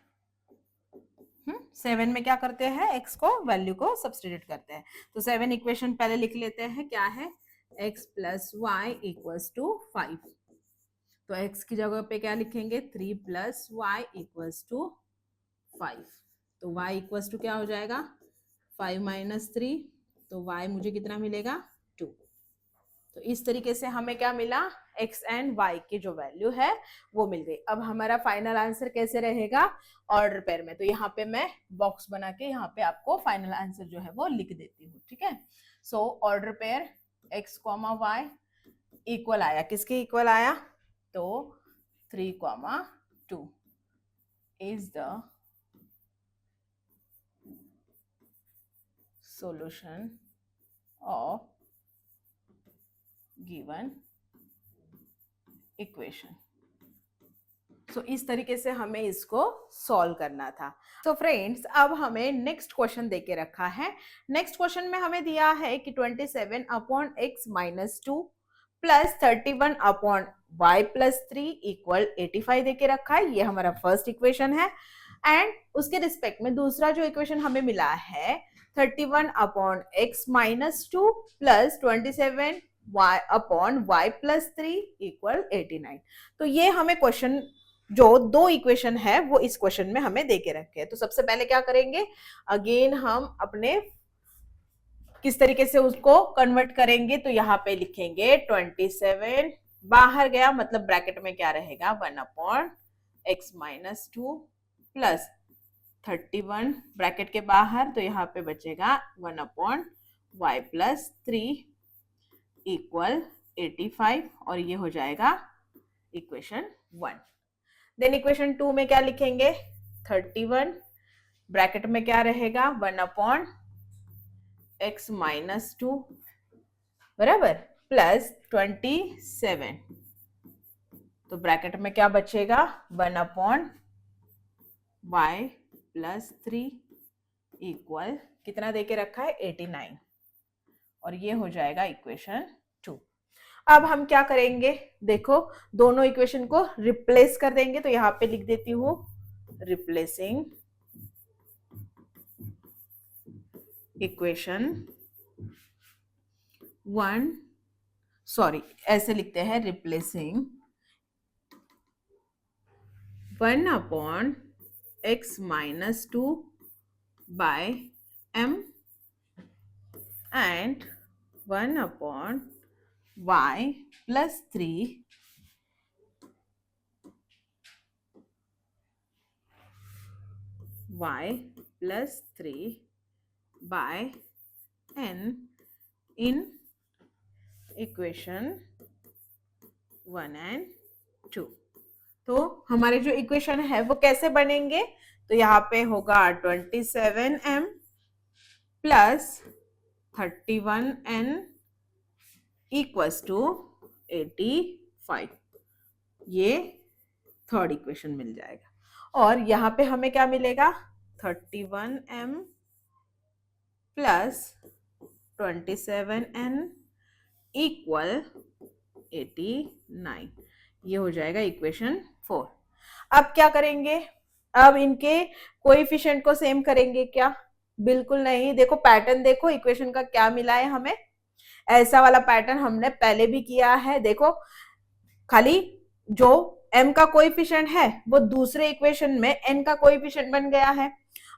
7 में क्या करते हैं, x को वैल्यू को सब्स्टिट्यूट करते हैं। तो 7 इक्वेशन पहले लिख लेते हैं, क्या है, x plus y equals to 5। तो x की जगह पे क्या लिखेंगे, 3 प्लस वाई इक्वल्स टू 5। तो y इक्वल्स टू क्या हो जाएगा, 5 माइनस 3, तो y मुझे कितना मिलेगा, 2। तो इस तरीके से हमें क्या मिला, x एंड y की जो वैल्यू है वो मिल गई। अब हमारा फाइनल आंसर कैसे रहेगा, ऑर्डर पेयर में। तो यहाँ पे मैं बॉक्स बना के यहाँ पे आपको फाइनल आंसर जो है वो लिख देती हूँ, ठीक है। So order pair x, y equal आया, किसके इक्वल आया, तो 3, 2 is the solution of given equation। सो इस तरीके से हमें इसको सॉल्व करना था। सो फ्रेंड्स, अब हमें नेक्स्ट क्वेश्चन देके रखा है। नेक्स्ट क्वेश्चन में हमें दिया है कि 27/x minus 2 plus 31/y plus 3 equal 85 देके रखा है। ये हमारा फर्स्ट इक्वेशन है। एंड उसके रिस्पेक्ट में दूसरा जो इक्वेशन हमें मिला है 31/x minus 2 plus 27y plus 3 equal 89। तो ये हमें क्वेश्चन, जो दो इक्वेशन है वो इस क्वेश्चन में हमें देके रखे हैं। तो सबसे पहले क्या करेंगे, अगेन हम अपने किस तरीके से उसको कन्वर्ट करेंगे, तो यहाँ पे लिखेंगे 27 बाहर गया, मतलब ब्रैकेट में क्या रहेगा, 1/x माइनस 2 प्लस 31 ब्रैकेट के बाहर, तो यहाँ पे बचेगा 1/y प्लस 3 इक्वल 85, और ये हो जाएगा इक्वेशन 1। देन इक्वेशन 2 में क्या लिखेंगे, 31 ब्रैकेट में क्या रहेगा, 1/x माइनस 2 बराबर प्लस 27, तो ब्रैकेट में क्या बचेगा, 1/y प्लस 3 इक्वल कितना देके रखा है, 89, और ये हो जाएगा इक्वेशन 2। अब हम क्या करेंगे, देखो दोनों इक्वेशन को रिप्लेस कर देंगे। तो यहाँ पे लिख देती हूँ रिप्लेसिंग इक्वेशन 1, सॉरी ऐसे लिखते हैं, replacing 1/x x minus 2 by m and 1 upon y plus 3 y plus 3 by n in equation 1 and 2। तो हमारे जो इक्वेशन है वो कैसे बनेंगे, तो यहाँ पे होगा 27m plus 31n equals to 85, ये थर्ड इक्वेशन मिल जाएगा। और यहाँ पे हमें क्या मिलेगा, 31m प्लस 27n इक्वल 89, ये हो जाएगा इक्वेशन 4। अब क्या करेंगे, अब इनके कोएफिशिएंट को सेम करेंगे क्या, बिल्कुल नहीं। देखो पैटर्न देखो, इक्वेशन का क्या मिला है हमें, ऐसा वाला पैटर्न हमने पहले भी किया है। देखो खाली जो m का कोएफिशिएंट है वो दूसरे इक्वेशन में n का कोएफिशिएंट बन गया है।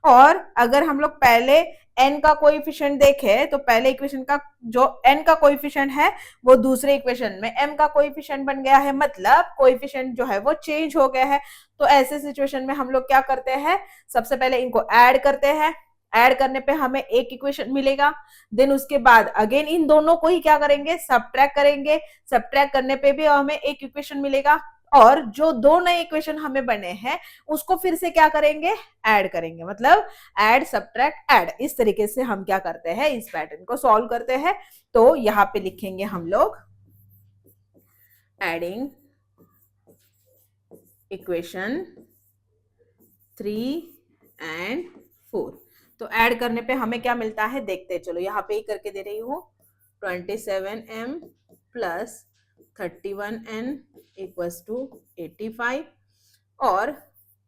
और अगर हम लोग पहले n का कोएफिशिएंट देखें तो पहले इक्वेशन का जो n का कोएफिशिएंट है वो दूसरे इक्वेशन में m का कोएफिशिएंट बन गया है, मतलब कोएफिशिएंट जो है वो चेंज हो गया है। तो ऐसे सिचुएशन में हम लोग क्या करते हैं, सबसे पहले इनको ऐड करते हैं, ऐड करने पे हमें एक इक्वेशन मिलेगा। देन उसके बाद अगेन इन दोनों को ही क्या करेंगे, सब्ट्रैक्ट करेंगे, सब्ट्रैक्ट करने पे भी हमें एक इक्वेशन मिलेगा। और जो दो नए इक्वेशन हमें बने हैं उसको फिर से क्या करेंगे, ऐड करेंगे, मतलब ऐड सब्ट्रैक्ट ऐड। इस तरीके से हम क्या करते हैं, इस पैटर्न को सॉल्व करते हैं। तो यहाँ पे लिखेंगे हम लोग एडिंग इक्वेशन 3 एंड 4। तो ऐड करने पे हमें क्या मिलता है देखते हैं, चलो यहाँ पे ही करके दे रही हूँ। 27m plus 31n equals to 85 और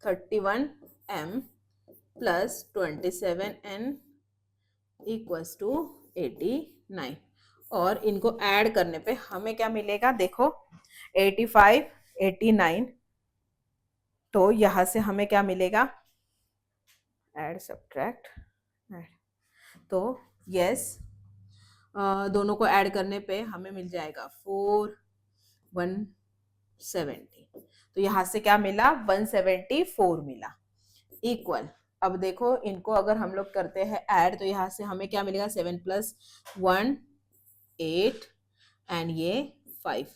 31m plus 27n equals to 89। और इनको ऐड करने पे हमें क्या मिलेगा, देखो 85 89, तो यहां से हमें क्या मिलेगा, ऐड सब्ट्रैक्ट ऐड, तो यस दोनों को ऐड करने पे हमें मिल जाएगा 170। तो यहां से क्या मिला, 174 मिला इक्वल। अब देखो इनको अगर हम लोग करते हैं ऐड तो यहां से हमें क्या मिलेगा, 7 प्लस 1 8 एंड ये 5।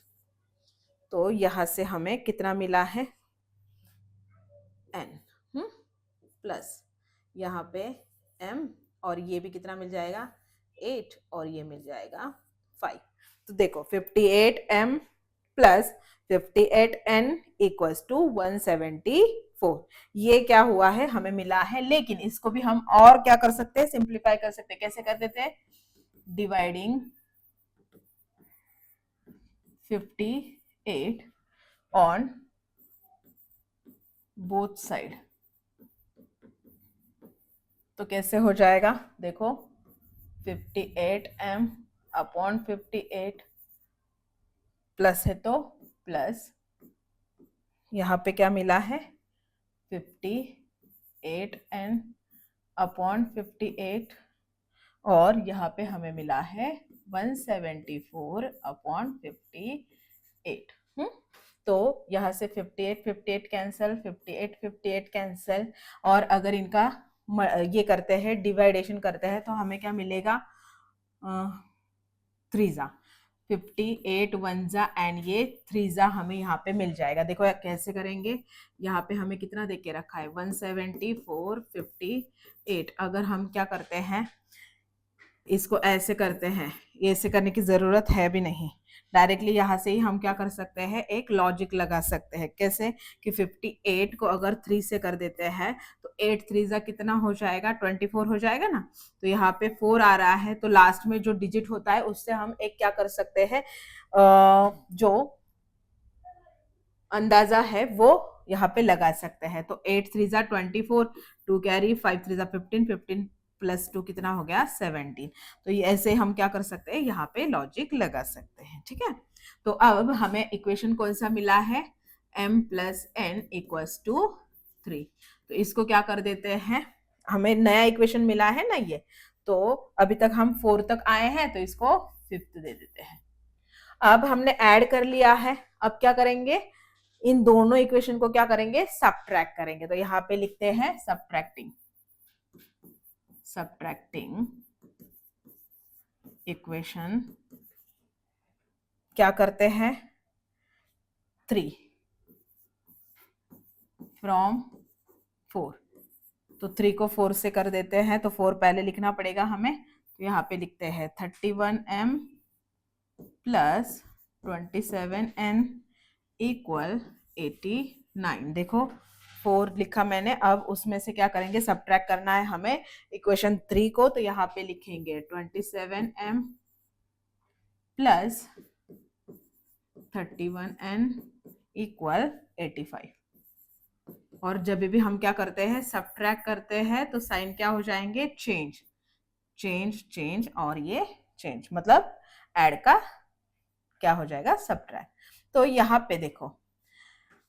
तो यहां से हमें कितना मिला है, n प्लस यहाँ पे m और ये भी कितना मिल जाएगा 8 और ये मिल जाएगा 5। तो देखो 58m plus 58n equals to 174, ये क्या हुआ है हमें मिला है। लेकिन इसको भी हम और क्या कर सकते हैं, सिंप्लीफाई कर सकते हैं। कैसे कर देते हैं, डिवाइडिंग 58 ऑन बोथ साइड। तो कैसे हो जाएगा, देखो 58m अपॉन 58 प्लस है तो प्लस यहाँ पे क्या मिला है 58n अपॉन 58 और यहाँ पे हमें मिला है 174 अपॉन 58। तो यहाँ से 58 58 कैंसल, 58 58 कैंसल, और अगर इनका ये करते हैं डिवाइडेशन करते हैं तो हमें क्या मिलेगा, 3 जा 58 1 जा एंड ये 3 जा हमें यहाँ पे मिल जाएगा। देखो कैसे करेंगे, यहाँ पे हमें कितना दे के रखा है 174 58। अगर हम क्या करते हैं इसको ऐसे करते हैं, ऐसे करने की ज़रूरत है भी नहीं, डायरेक्टली यहाँ से ही हम क्या कर सकते हैं, एक लॉजिक लगा सकते हैं। कैसे कि 58 को अगर 3 से कर देते हैं तो 8 3 जा कितना हो जाएगा, 24 हो जाएगा ना। तो यहाँ पे 4 आ रहा है तो लास्ट में जो डिजिट होता है उससे हम एक क्या कर सकते हैं, जो अंदाजा है वो यहाँ पे लगा सकते हैं। तो 8 3 जा 24, 2 कैरी, 5 3 जा 15, 15 प्लस 2 कितना हो गया 17। तो ये ऐसे हम क्या कर सकते हैं, यहाँ पे लॉजिक लगा सकते हैं। ठीक है, तो अब हमें इक्वेशन कौन सा मिला है, m plus n equals to 3। तो इसको क्या कर देते हैं, हमें नया इक्वेशन मिला है ना ये, तो अभी तक हम 4 तक आए हैं, तो इसको 5th दे देते हैं। अब हमने ऐड कर लिया है, अब क्या करेंगे, इन दोनों इक्वेशन को क्या करेंगे, सबट्रैक्ट करेंगे। तो यहाँ पे लिखते हैं सबट्रैक्टिंग इक्वेशन, क्या करते हैं, 3 फ्रॉम 4, तो 3 को 4 से कर देते हैं, तो 4 पहले लिखना पड़ेगा हमें, तो यहाँ पे लिखते हैं 31m प्लस 27n इक्वल 89। देखो 4 लिखा मैंने, अब उसमें से क्या करेंगे, सबट्रैक्ट करना है हमें इक्वेशन 3 को, तो यहाँ पे लिखेंगे 27m प्लस 31n इक्वल 85। और जब भी हम क्या करते हैं, सबट्रैक्ट करते हैं, तो साइन क्या हो जाएंगे, चेंज चेंज चेंज, और ये चेंज, मतलब ऐड का क्या हो जाएगा, सबट्रैक्ट। तो यहाँ पे देखो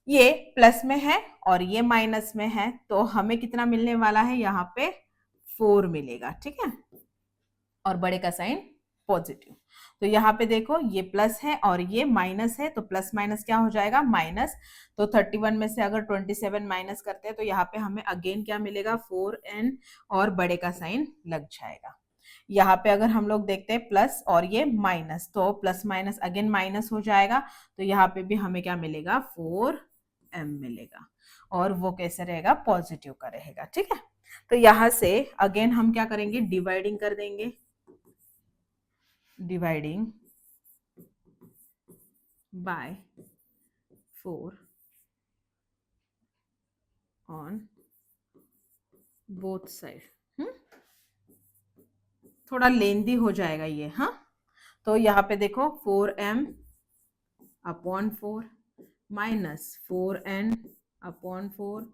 ये प्लस में है और ये माइनस में है, तो हमें कितना मिलने वाला है, यहाँ पे 4 मिलेगा, ठीक है, और बड़े का साइन पॉजिटिव। तो यहाँ पे देखो ये प्लस है और ये माइनस है, तो प्लस माइनस क्या हो जाएगा, माइनस। तो 31 में से अगर 27 माइनस करते हैं, तो यहाँ पे हमें अगेन क्या मिलेगा, 4n, और बड़े का साइन लग जाएगा। यहाँ पे अगर हम लोग देखते हैं प्लस और ये माइनस, तो प्लस माइनस अगेन माइनस हो जाएगा, तो यहाँ पे भी हमें क्या मिलेगा, 4m मिलेगा, और वो कैसे रहेगा, पॉजिटिव का रहेगा, ठीक है। तो यहाँ से अगेन हम क्या करेंगे, डिवाइडिंग कर देंगे, dividing by 4 on both side. थोड़ा लेंदी हो जाएगा ये, हाँ। तो यहाँ पे देखो 4m upon 4 minus 4n upon 4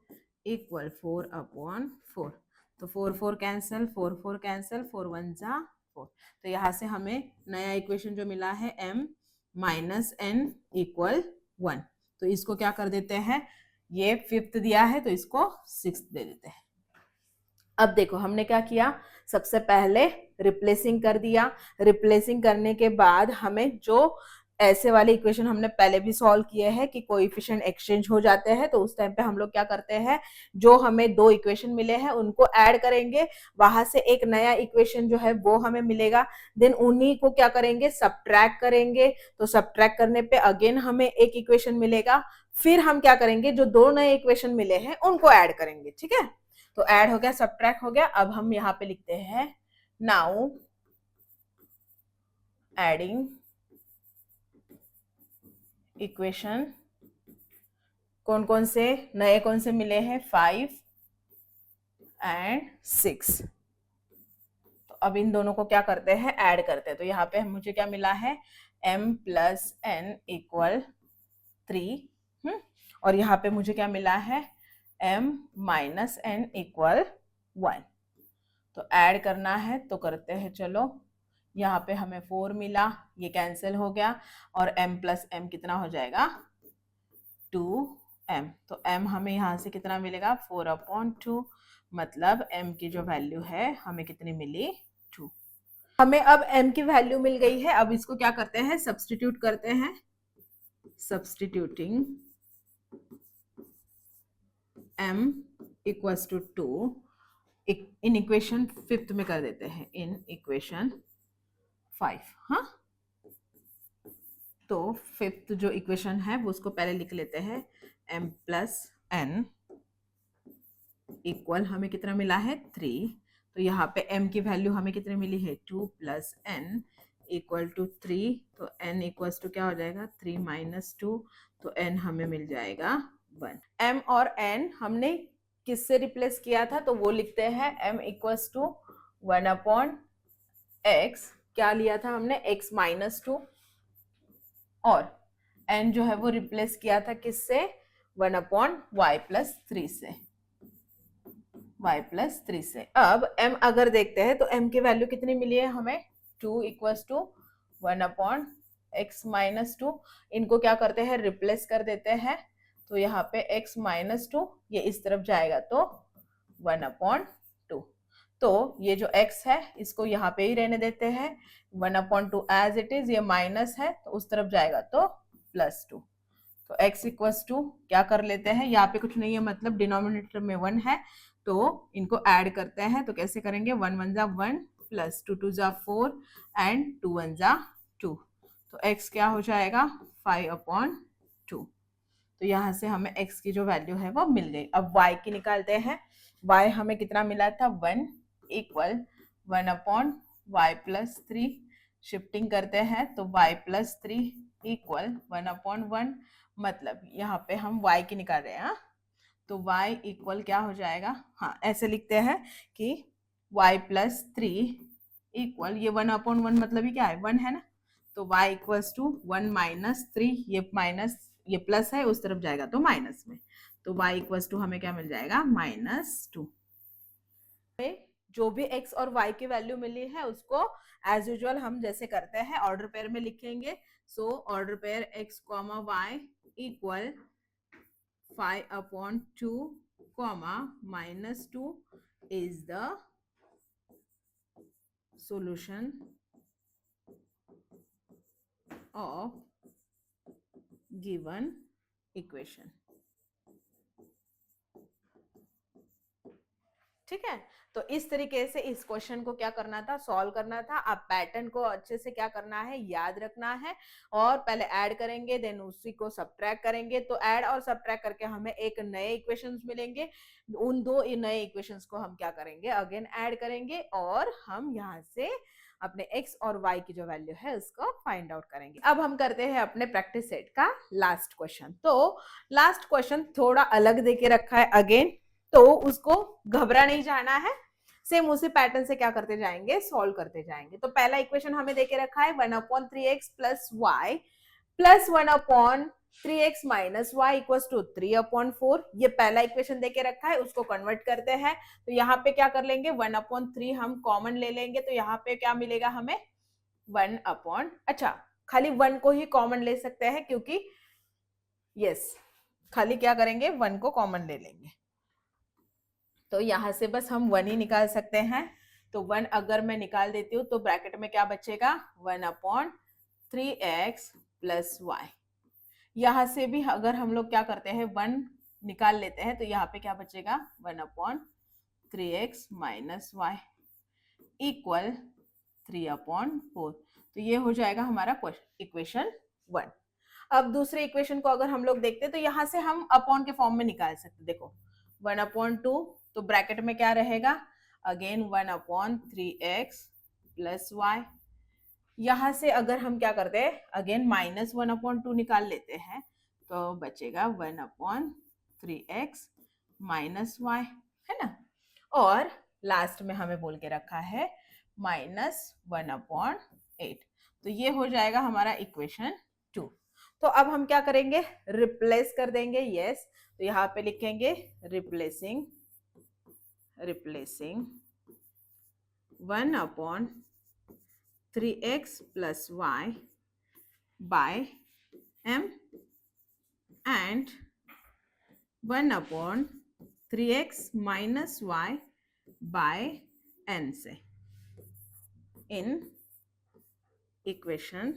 equal 4 upon 4, तो 4 4 कैंसिल, 4 4 कैंसिल, 4 1 जा 4। तो यहाँ से हमें नया इक्वेशन जो मिला है m माइनस n इक्वल 1। तो इसको क्या कर देते हैं, ये 5th दिया है, तो इसको 6th दे देते हैं। अब देखो हमने क्या किया, सबसे पहले रिप्लेसिंग कर दिया, रिप्लेसिंग करने के बाद हमें जो ऐसे वाले इक्वेशन हमने पहले भी सॉल्व किए हैं कि कोएफिशिएंट एक्सचेंज हो जाते हैं, तो उस टाइम पे हम लोग क्या करते हैं, जो हमें 2 इक्वेशन मिले हैं उनको ऐड करेंगे, वहां से एक नया इक्वेशन जो है वो हमें मिलेगा, देन उन्हीं को क्या करेंगे, सबट्रैक्ट करेंगे, तो सबट्रैक्ट करने पे अगेन हमें एक इक्वेशन मिलेगा, फिर हम क्या करेंगे, जो 2 नए इक्वेशन मिले हैं उनको ऐड करेंगे, ठीक है। तो ऐड हो गया, सबट्रैक्ट हो गया। अब हम यहाँ पे लिखते हैं नाउ एडिंग इक्वेशन, कौन कौन से नए कौन से मिले हैं, 5 एंड 6। तो अब इन दोनों को क्या करते हैं, ऐड करते हैं। तो यहाँ पे मुझे क्या मिला है, m प्लस n इक्वल 3, और यहाँ पे मुझे क्या मिला है, m माइनस n इक्वल 1। तो ऐड करना है, तो करते हैं, चलो। यहाँ पे हमें 4 मिला, ये कैंसिल हो गया, और m प्लस m कितना हो जाएगा, 2m। तो m हमें यहाँ से कितना मिलेगा, 4 अपॉन 2, मतलब m की जो वैल्यू है हमें कितनी मिली, 2। हमें अब m की वैल्यू मिल गई है, अब इसको क्या करते हैं, सब्स्टिट्यूट करते हैं, substituting m equals to 2 in equation 5th में कर देते हैं, इन इक्वेशन 5, हाँ। तो 5th जो इक्वेशन है वो उसको पहले लिख लेते हैं, m प्लस n इक्वल हमें कितना मिला है, 3। तो यहाँ पे m की वैल्यू हमें कितनी मिली है, 2 प्लस n इक्वल टू 3। तो n इक्वल्स टू क्या हो जाएगा, 3 माइनस 2, तो n हमें मिल जाएगा 1। m और n हमने किससे रिप्लेस किया था, तो वो लिखते हैं m equals to 1 upon x, क्या लिया था हमने, x माइनस 2, और n जो है वो रिप्लेस किया था किससे, 1 अपॉन y प्लस 3 से, y प्लस 3 से। अब m अगर देखते हैं, तो m की वैल्यू कितनी मिली है हमें, 2 equals to 1 upon x minus 2। इनको क्या करते हैं, रिप्लेस कर देते हैं, तो यहाँ पे x -2 ये इस तरफ जाएगा तो 1/2। तो ये जो x है इसको यहाँ पे ही रहने देते हैं, 1/2 एज इट इज, ये माइनस है तो उस तरफ जाएगा तो +2। तो x इक्वल्स टू क्या कर लेते हैं, यहाँ पे कुछ नहीं है मतलब डिनोमिनेटर में 1 है तो इनको ऐड करते हैं। तो कैसे करेंगे, 1 1 जा 1 प्लस 2 2 जा 4 एंड 2 1 जा 2। तो x क्या हो जाएगा 5/2। तो यहाँ से हमें x की जो वैल्यू है वो मिल गई। अब y की निकालते हैं। y हमें कितना मिला था 1 इक्वल 1/y+3। शिफ्टिंग करते हैं तो y+3 इक्वल 1/1, मतलब यहाँ पे हम y की निकाल रहे हैं। हाँ, तो y इक्वल क्या हो जाएगा, हाँ ऐसे लिखते हैं कि y+3 इक्वल, ये 1/1 मतलब ये क्या है 1 है ना, तो y इक्वल्स टू 1 - 3, ये माइनस ये प्लस है उस तरफ जाएगा तो माइनस में, तो y इक्वल्स टू हमें क्या मिल जाएगा -2। जो भी x और y की वैल्यू मिली है उसको एज यूजुअल हम जैसे करते हैं ऑर्डर पेयर में लिखेंगे। So order pair x, y equal 5/2, -2 is the solution of given equation। ठीक है, तो इस तरीके से इस क्वेश्चन को क्या करना था, सॉल्व करना था। आप पैटर्न को अच्छे से क्या करना है, याद रखना है, और पहले ऐड करेंगे देन उसी को सब्ट्रैक्ट करेंगे। तो ऐड और सब्ट्रैक्ट करके हमें एक नए इक्वेशंस मिलेंगे, उन दो नए इक्वेशंस को हम क्या करेंगे, अगेन ऐड करेंगे और हम यहाँ से अपने x और y की जो वैल्यू है उसको फाइंड आउट करेंगे। अब हम करते हैं अपने प्रैक्टिस सेट का लास्ट क्वेश्चन। तो लास्ट क्वेश्चन थोड़ा अलग देके रखा है अगेन, तो उसको घबरा नहीं जाना है, सेम उसी पैटर्न से क्या करते जाएंगे, सॉल्व करते जाएंगे। तो पहला इक्वेशन हमें देके रखा है 1/3x + y + 1/3x - y equals to 3/4। ये पहला इक्वेशन देके रखा है, उसको कन्वर्ट करते हैं। तो यहाँ पे क्या कर लेंगे, 1/3 हम कॉमन ले लेंगे, तो यहाँ पे क्या मिलेगा हमें 1/, अच्छा खाली 1 को ही कॉमन ले सकते हैं क्योंकि यस खाली क्या करेंगे 1 को कॉमन ले लेंगे, तो यहां से बस हम 1 ही निकाल सकते हैं। तो 1 अगर मैं निकाल देती हूँ तो ब्रैकेट में क्या बचेगा 1/3x + y। यहां से भी अगर हम लोग क्या करते हैं 1 निकाल लेते हैं तो यहाँ पे क्या बचेगा 1/3x - y इक्वल 3/4। तो ये हो जाएगा हमारा इक्वेशन 1। अब दूसरे इक्वेशन को अगर हम लोग देखते हैं तो यहाँ से हम अपॉन के फॉर्म में निकाल सकते, देखो 1/2, तो ब्रैकेट में क्या रहेगा अगेन 1/3x + y। यहां से अगर हम क्या करते हैं अगेन -1/2 निकाल लेते हैं तो बचेगा 1/3x - y, है ना, और लास्ट में हमें बोल के रखा है -1/8। तो ये हो जाएगा हमारा इक्वेशन 2। तो अब हम क्या करेंगे, रिप्लेस कर देंगे, यस। तो यहाँ पे लिखेंगे replacing 1/3x + y by m and 1/3x - y by n से इन इक्वेशन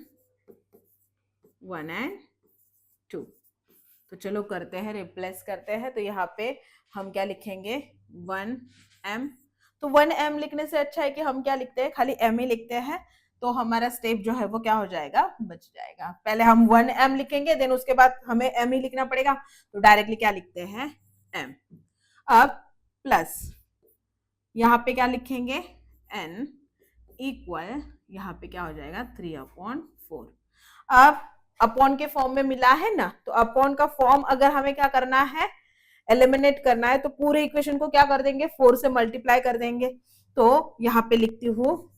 1 and 2। तो चलो करते हैं, रिप्लेस करते हैं। तो यहाँ पे हम क्या लिखेंगे 1m। तो 1m लिखने से अच्छा है कि हम क्या लिखते हैं, खाली m ही लिखते हैं, तो हमारा स्टेप जो है वो क्या हो जाएगा, बच जाएगा। पहले हम 1m लिखेंगे देन उसके बाद हमें m ही लिखना पड़ेगा, तो डायरेक्टली क्या लिखते हैं m। अब प्लस यहाँ पे क्या लिखेंगे n इक्वल, यहाँ पे क्या हो जाएगा 3/4। अब अपॉन के फॉर्म में मिला है ना, तो अपॉन का फॉर्म अगर हमें क्या करना है, एलिमिनेट करना है, तो पूरे इक्वेशन को क्या कर देंगे 4 से मल्टीप्लाई कर देंगे। तो यहाँ पे लिखती हूँ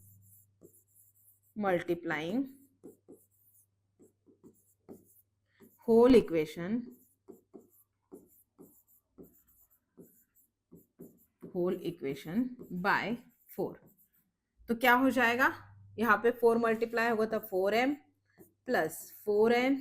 मल्टीप्लाइंग होल इक्वेशन बाय 4। तो क्या हो जाएगा, यहाँ पे 4 मल्टीप्लाई होगा तो 4m + 4n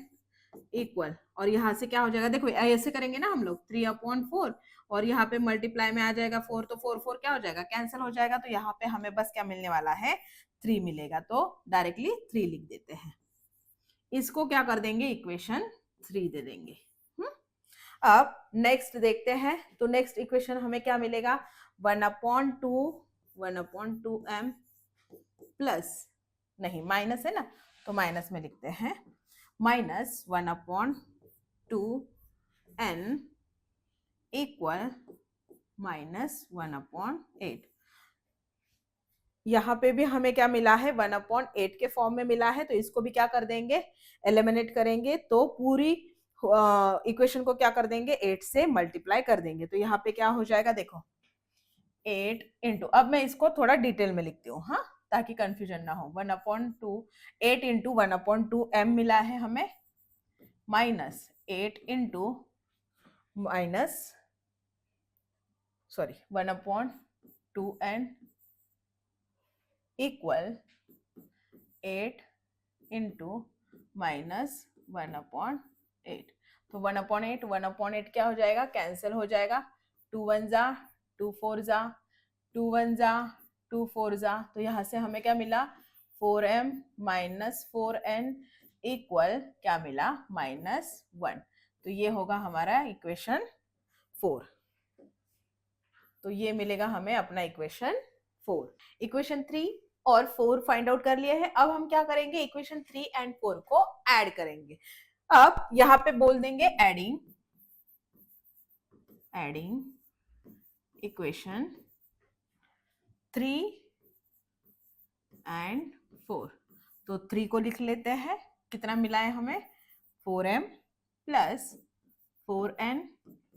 इक्वल, और यहाँ से क्या हो जाएगा, देखो ऐसे करेंगे ना हम लोग, 3/4, और यहाँ पे मल्टीप्लाई में आ जाएगा 4, तो 4 4 क्या हो जाएगा, कैंसिल हो जाएगा, तो यहाँ पे हमें बस क्या मिलने वाला है, 3 मिलेगा, तो डायरेक्टली 3 लिख देते हैं। इसको क्या कर देंगे, इक्वेशन 3 दे देंगे। अब नेक्स्ट देखते हैं, तो नेक्स्ट इक्वेशन हमें क्या मिलेगा, 1/2 प्लस, नहीं माइनस है ना, तो माइनस में लिखते हैं, -1/2n इक्वल -1/8। यहाँ पे भी हमें क्या मिला है, 1/8 के फॉर्म में मिला है, तो इसको भी क्या कर देंगे, एलिमिनेट करेंगे, तो पूरी इक्वेशन को क्या कर देंगे, 8 से मल्टीप्लाई कर देंगे, तो यहाँ पे क्या हो जाएगा, देखो 8 इंटू, अब मैं इसको थोड़ा डिटेल में लिखती हूँ, हाँ, ताकि कंफ्यूजन ना हो। 1/2, 8 इंटू 1/2 m मिला है हमें, -8 into sorry 1/2n equal 8 into -1/8, तो 1/8 क्या हो जाएगा, कैंसिल हो जाएगा, 2 1 जा 2 4 जा 2 1 जा 2 4 जा, तो यहाँ से हमें क्या मिला, 4m - 4n इक्वल क्या मिला, -1, तो ये होगा हमारा इक्वेशन 4, तो ये मिलेगा हमें अपना इक्वेशन 4। इक्वेशन 3 और 4 फाइंड आउट कर लिए हैं, अब हम क्या करेंगे, इक्वेशन 3 एंड 4 को ऐड करेंगे। अब यहाँ पे बोल देंगे एडिंग इक्वेशन 3 एंड 4, तो 3 को लिख लेते हैं, कितना मिला है हमें, 4m plus 4n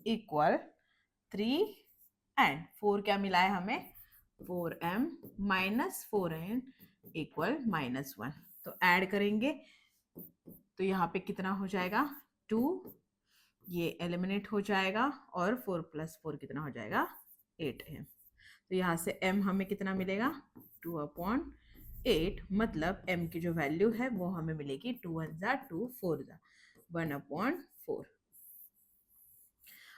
equal 3 and 4 क्या मिला है हमें, 4m - 4n इक्वल -1, तो ऐड करेंगे, तो यहाँ पे कितना हो जाएगा, 2, ये एलिमिनेट हो जाएगा, और 4 + 4 कितना हो जाएगा, 8m, तो यहाँ से m हमें कितना मिलेगा, 2/8, मतलब m की जो वैल्यू है वो हमें मिलेगी 2 1 जा 2 4 जा 1/4।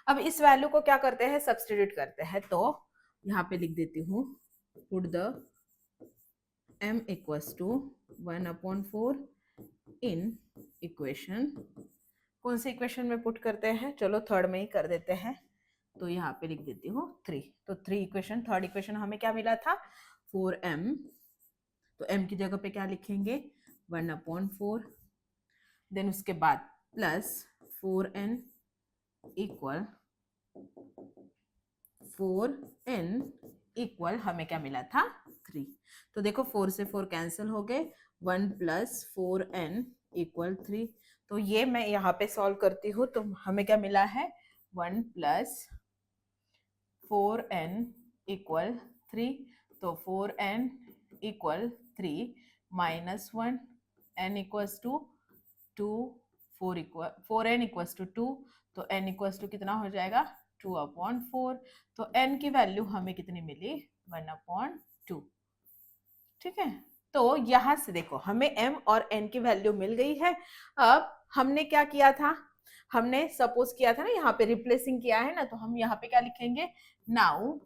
अब इस वैल्यू को क्या करते हैं, सब्स्टिट्यूट करते हैं, तो यहाँ पे लिख देती हूँ, put the m equals to 1/4 in equation, कौन सी इक्वेशन में पुट करते हैं, चलो थर्ड में ही कर देते हैं, तो यहाँ पे लिख देती हूँ 3, तो 3 इक्वेशन, थर्ड इक्वेशन हमें क्या मिला था, 4m, तो m की जगह पे क्या लिखेंगे, 1/4, देन उसके बाद plus 4n equal 4n equal हमें क्या मिला था, 3, तो देखो 4 से 4 कैंसिल हो गए, 1 + 4n इक्वल 3, तो ये मैं यहाँ पे सॉल्व करती हूँ, तो हमें क्या मिला है, 1 + 4n इक्वल 3, तो 4n equal 3 -1, n equals to 2, 4n equals to 2, तो n इक्वल्स टू कितना हो जाएगा, 2/4, तो n की वैल्यू हमें कितनी मिली, 1/2, ठीक है, तो यहाँ से देखो हमें m और n की वैल्यू मिल गई है। अब हमने क्या किया था, हमने सपोज किया था ना, यहाँ पे रिप्लेसिंग किया है ना, तो हम यहाँ पे क्या लिखेंगे, now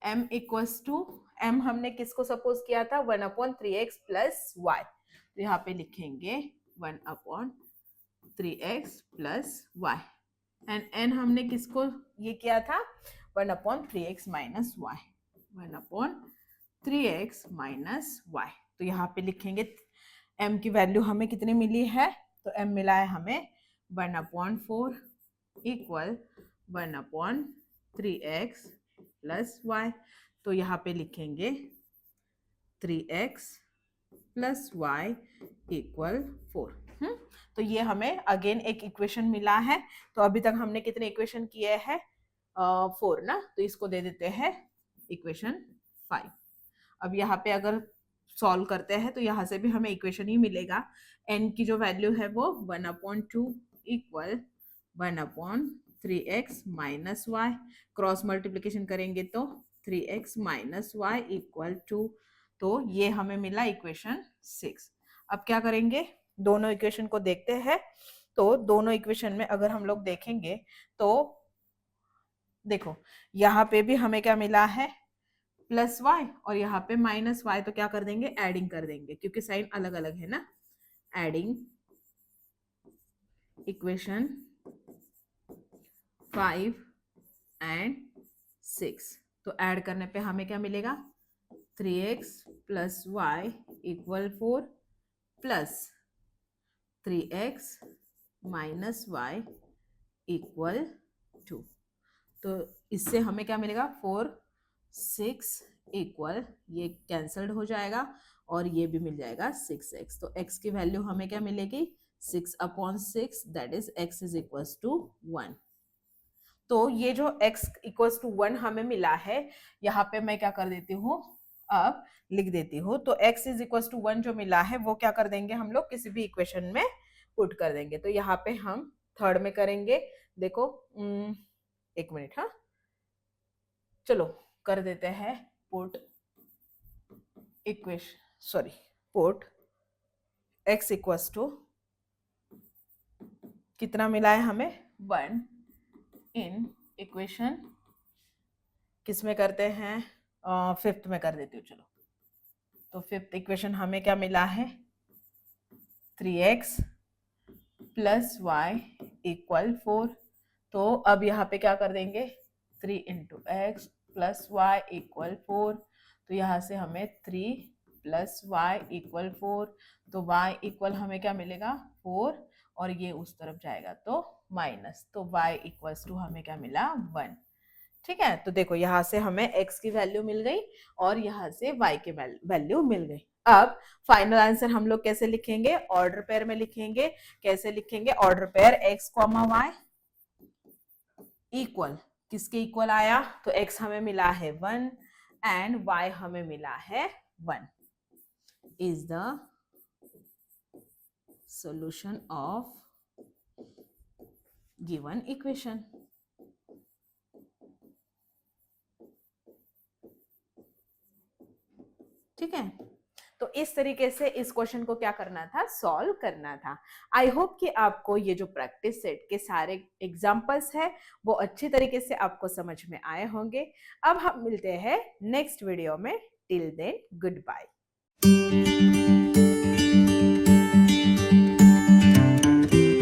m equals to, m हमने किसको सपोज किया था, 1/3x + y, तो यहाँ पे लिखेंगे 1/3x + y, एंड n हमने किसको ये किया था, 1/3x - y, 1/3x - y, तो यहाँ पे लिखेंगे m की वैल्यू हमें कितनी मिली है, तो m मिला है हमें 1/4 इक्वल 1/3x + y, तो यहाँ पे लिखेंगे 3x + y इक्वल 4। तो ये हमें अगेन एक इक्वेशन मिला है, तो अभी तक हमने कितने इक्वेशन किए हैं, 4 ना, तो इसको दे देते हैं इक्वेशन 5। अब यहाँ पे अगर सॉल्व करते हैं तो यहाँ से भी हमें इक्वेशन ही मिलेगा, n की जो वैल्यू है वो 1/2 equal 1/3x - y, cross multiplication करेंगे तो 3x - y इक्वल 2, तो ये हमें मिला इक्वेशन 6। अब क्या करेंगे, दोनों इक्वेशन को देखते हैं। तो दोनों इक्वेशन में अगर हम लोग देखेंगे तो देखो यहाँ पे भी हमें क्या मिला है, प्लस वाई, और यहाँ पे माइनस वाई, तो क्या कर देंगे, एडिंग कर देंगे क्योंकि साइन अलग अलग है ना। एडिंग इक्वेशन 5 एंड 6, तो ऐड करने पे हमें क्या मिलेगा, 3x plus y equal 4 plus 3x minus y equal 2। तो इससे हमें क्या मिलेगा, 4 6 इक्वल, ये कैंसल्ड हो जाएगा और ये भी मिल जाएगा 6x। तो x की वैल्यू हमें क्या मिलेगी, 6/6, that is x is equals to 1। तो ये जो x इक्वल्स टू 1 हमें मिला है, यहाँ पे मैं क्या कर देती हूँ, अब लिख देती हूँ। तो x इज इक्वल्स टू 1 जो मिला है वो क्या कर देंगे हम लोग, किसी भी इक्वेशन में पुट कर देंगे। तो यहाँ पे हम थर्ड में करेंगे, देखो एक मिनट, हाँ चलो कर देते हैं put equation, sorry put x equals to कितना मिला है हमें, 1 इन इक्वेशन, किस में करते हैं, फिफ्थ में कर देती हूँ चलो। तो फिफ्थ इक्वेशन हमें क्या मिला है, 3x प्लस वाई इक्वल 4। तो अब यहाँ पे क्या कर देंगे, 3 into x plus y equal 4। तो यहाँ से हमें 3 प्लस वाई इक्वल 4, तो y इक्वल हमें क्या मिलेगा, 4, और ये उस तरफ जाएगा तो माइनस, तो y इक्वल्स टू हमें क्या मिला, 1। ठीक है, तो देखो यहाँ से हमें x की वैल्यू मिल गई और यहाँ से y की वैल्यू मिल गई। अब फाइनल आंसर हम लोग कैसे लिखेंगे, ऑर्डर पेयर में लिखेंगे। कैसे लिखेंगे, order pair x comma y equal, किसके इक्वल आया, तो x हमें मिला है 1 एंड y हमें मिला है 1, is the solution of given equation। ठीक है, तो इस तरीके से इस क्वेश्चन को क्या करना था, सॉल्व करना था। आई होप कि आपको ये जो प्रैक्टिस सेट के सारे एग्जांपल्स है वो अच्छी तरीके से आपको समझ में आए होंगे। अब हम मिलते हैं नेक्स्ट वीडियो में, टिल देन गुड बाय।